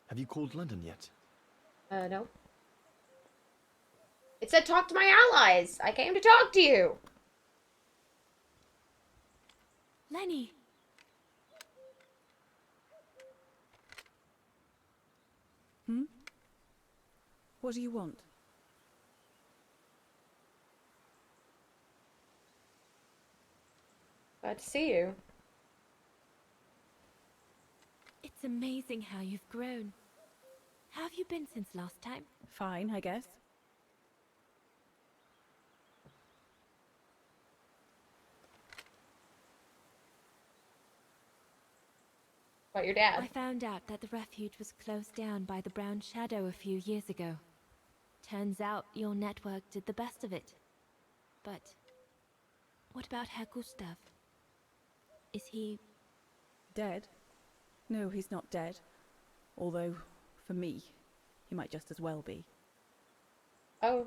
Have you called London yet? No. It said talk to my allies! I came to talk to you! Lenny! Hmm? What do you want? Glad to see you. It's amazing how you've grown. How have you been since last time? Fine, I guess. About your dad. I found out that the refuge was closed down by the Brown Shadow a few years ago. Turns out your network did the best of it. But what about Herr Gustav? Is he... Dead? No, he's not dead. Although, for me, he might just as well be. Oh.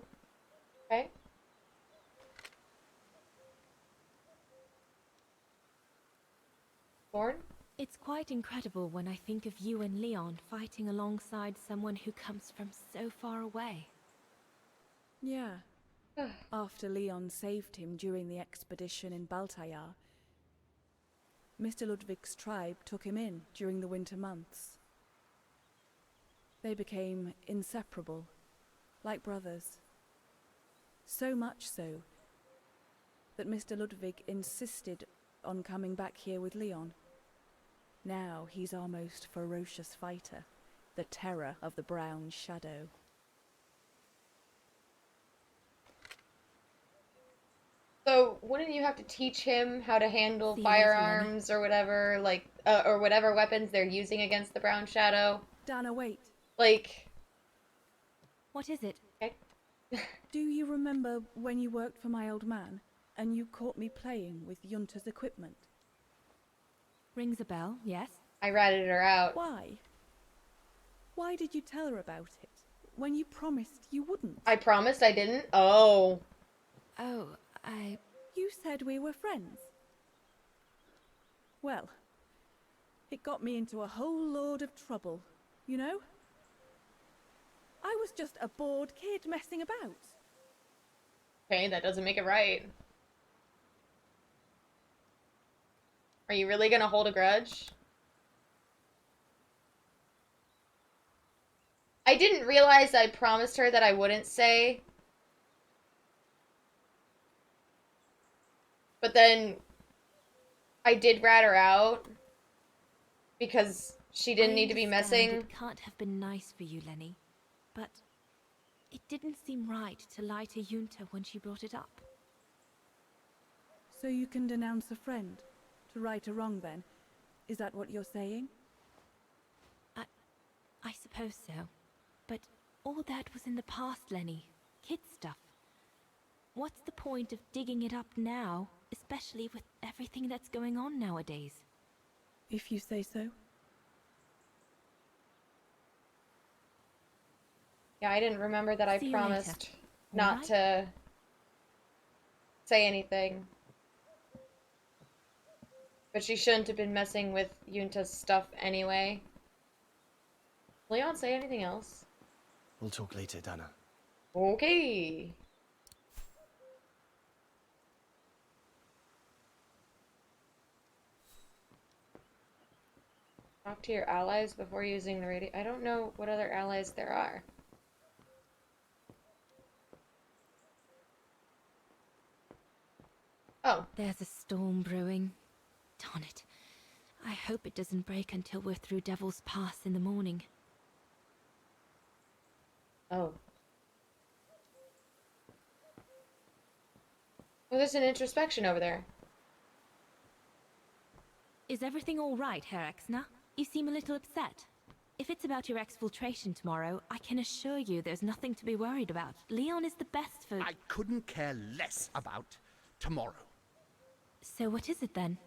Okay. Born? It's quite incredible when I think of you and Leon fighting alongside someone who comes from so far away. Yeah. After Leon saved him during the expedition in Baltayar, Mr. Ludwig's tribe took him in during the winter months. They became inseparable, like brothers. So much so that Mr. Ludwig insisted on coming back here with Leon. Now he's our most ferocious fighter, the terror of the Brown Shadow. So, wouldn't you have to teach him how to handle See you later, firearms or whatever, like, or whatever weapons they're using against the Brown Shadow? Dana, wait. Like... What is it? Okay. Do you remember when you worked for my old man, and you caught me playing with Junta's equipment? Rings a bell, yes? I ratted her out. Why? Why did you tell her about it, when you promised you wouldn't? I promised I didn't? Oh. Oh, You said we were friends. Well, it got me into a whole load of trouble, you know? I was just a bored kid messing about. Okay, that doesn't make it right. Are you really gonna hold a grudge? I didn't realize I promised her that I wouldn't say. But then I did rat her out because she didn't need to be messing. It can't have been nice for you, Lenny, but it didn't seem right to lie to Junta when she brought it up. So you can denounce a friend, to right a wrong then? Is that what you're saying? I suppose so. But all that was in the past, Lenny. Kid stuff. What's the point of digging it up now, especially with everything that's going on nowadays? If you say so. Yeah, I didn't remember that I See you promised later. not Alright? to say anything. But she shouldn't have been messing with Junta's stuff anyway. Leon say anything else? We'll talk later, Dana. Okay. Talk to your allies before using the radio. I don't know what other allies there are. Oh. There's a storm brewing. Darn it. I hope it doesn't break until we're through Devil's Pass in the morning. Oh. Well, there's an introspection over there. Is everything all right, Herr Exner? You seem a little upset. If it's about your exfiltration tomorrow, I can assure you there's nothing to be worried about. Leon is the best for... I couldn't care less about tomorrow. So what is it then?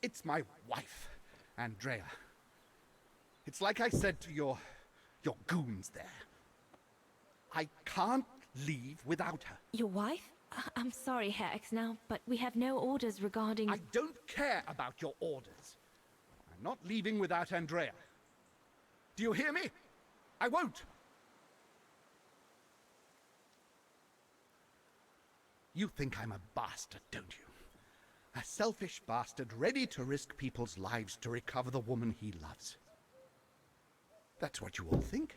It's my wife, Andrea. It's like I said to your goons there. I can't leave without her. Your wife? I'm sorry, Herr Exner, but we have no orders regarding... I don't care about your orders. I'm not leaving without Andrea. Do you hear me? I won't. You think I'm a bastard, don't you? A selfish bastard ready to risk people's lives to recover the woman he loves. That's what you all think,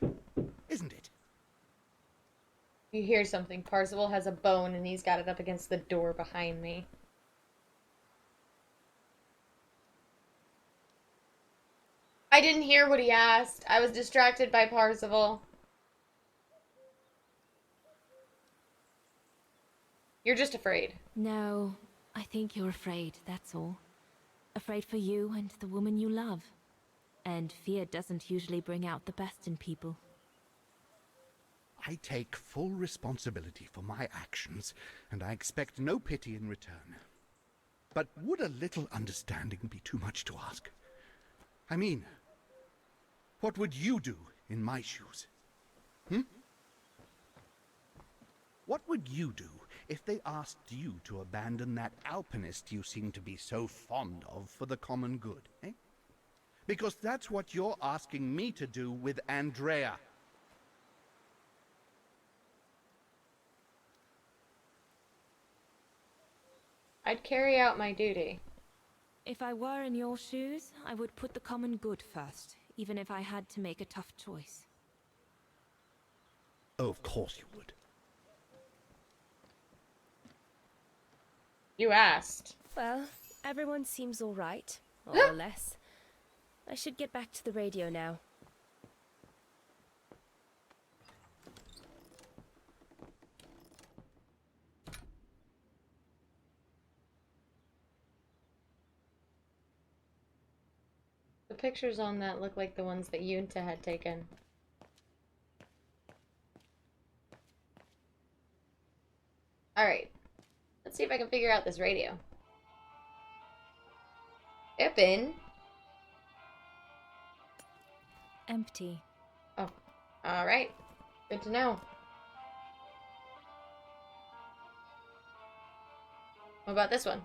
isn't it? You hear something. Parzival has a bone and he's got it up against the door behind me. I didn't hear what he asked. I was distracted by Parzival. You're just afraid. No, I think you're afraid, that's all. Afraid for you and the woman you love. And fear doesn't usually bring out the best in people. I take full responsibility for my actions, and I expect no pity in return. But would a little understanding be too much to ask? I mean, what would you do in my shoes? What would you do if they asked you to abandon that alpinist you seem to be so fond of for the common good, eh? Because that's what you're asking me to do with Andrea. I'd carry out my duty. If I were in your shoes, I would put the common good first, even if I had to make a tough choice. Oh, of course you would. You asked. Well, everyone seems all right, more or less. I should get back to the radio now. The pictures on that look like the ones that Yunta had taken. Alright. Let's see if I can figure out this radio. Pippin? Empty. Oh. Alright. Good to know. What about this one?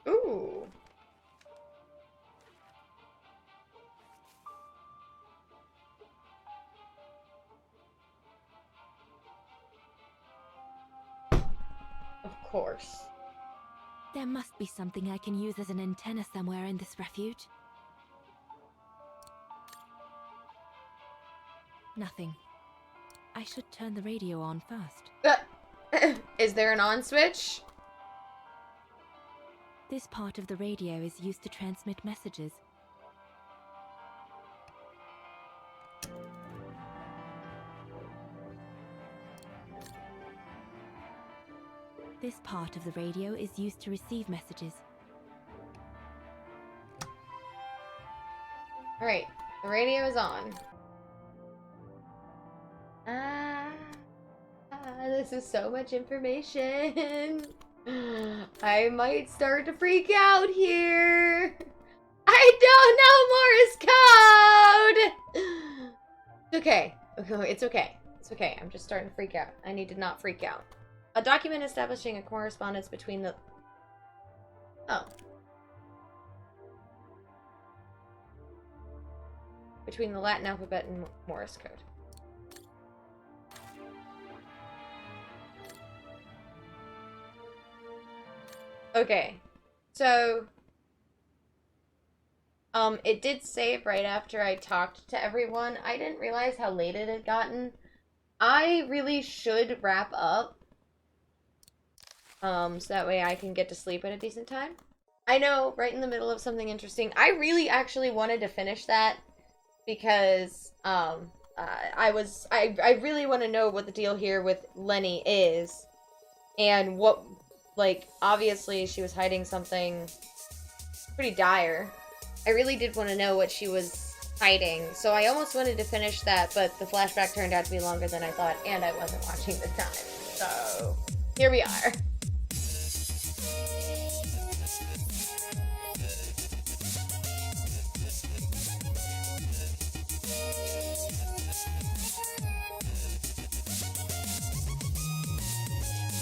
Ooh. Of course. There must be something I can use as an antenna somewhere in this refuge. Nothing. I should turn the radio on first. Is there an on switch? This part of the radio is used to transmit messages. This part of the radio is used to receive messages. Alright, the radio is on. This is so much information. I might start to freak out here. I don't know Morse code! It's okay. It's okay. It's okay. I'm just starting to freak out. I need to not freak out. A document establishing a correspondence between the... Oh. Between the Latin alphabet and Morse code. Okay. So... it did save right after I talked to everyone. I didn't realize how late it had gotten. I really should wrap up. So that way I can get to sleep at a decent time. I know, right in the middle of something interesting. I really actually wanted to finish that because I really want to know what the deal here with Lenny is and what, like, obviously she was hiding something pretty dire. I really did want to know what she was hiding, so I almost wanted to finish that, but the flashback turned out to be longer than I thought, and I wasn't watching the time. So here we are.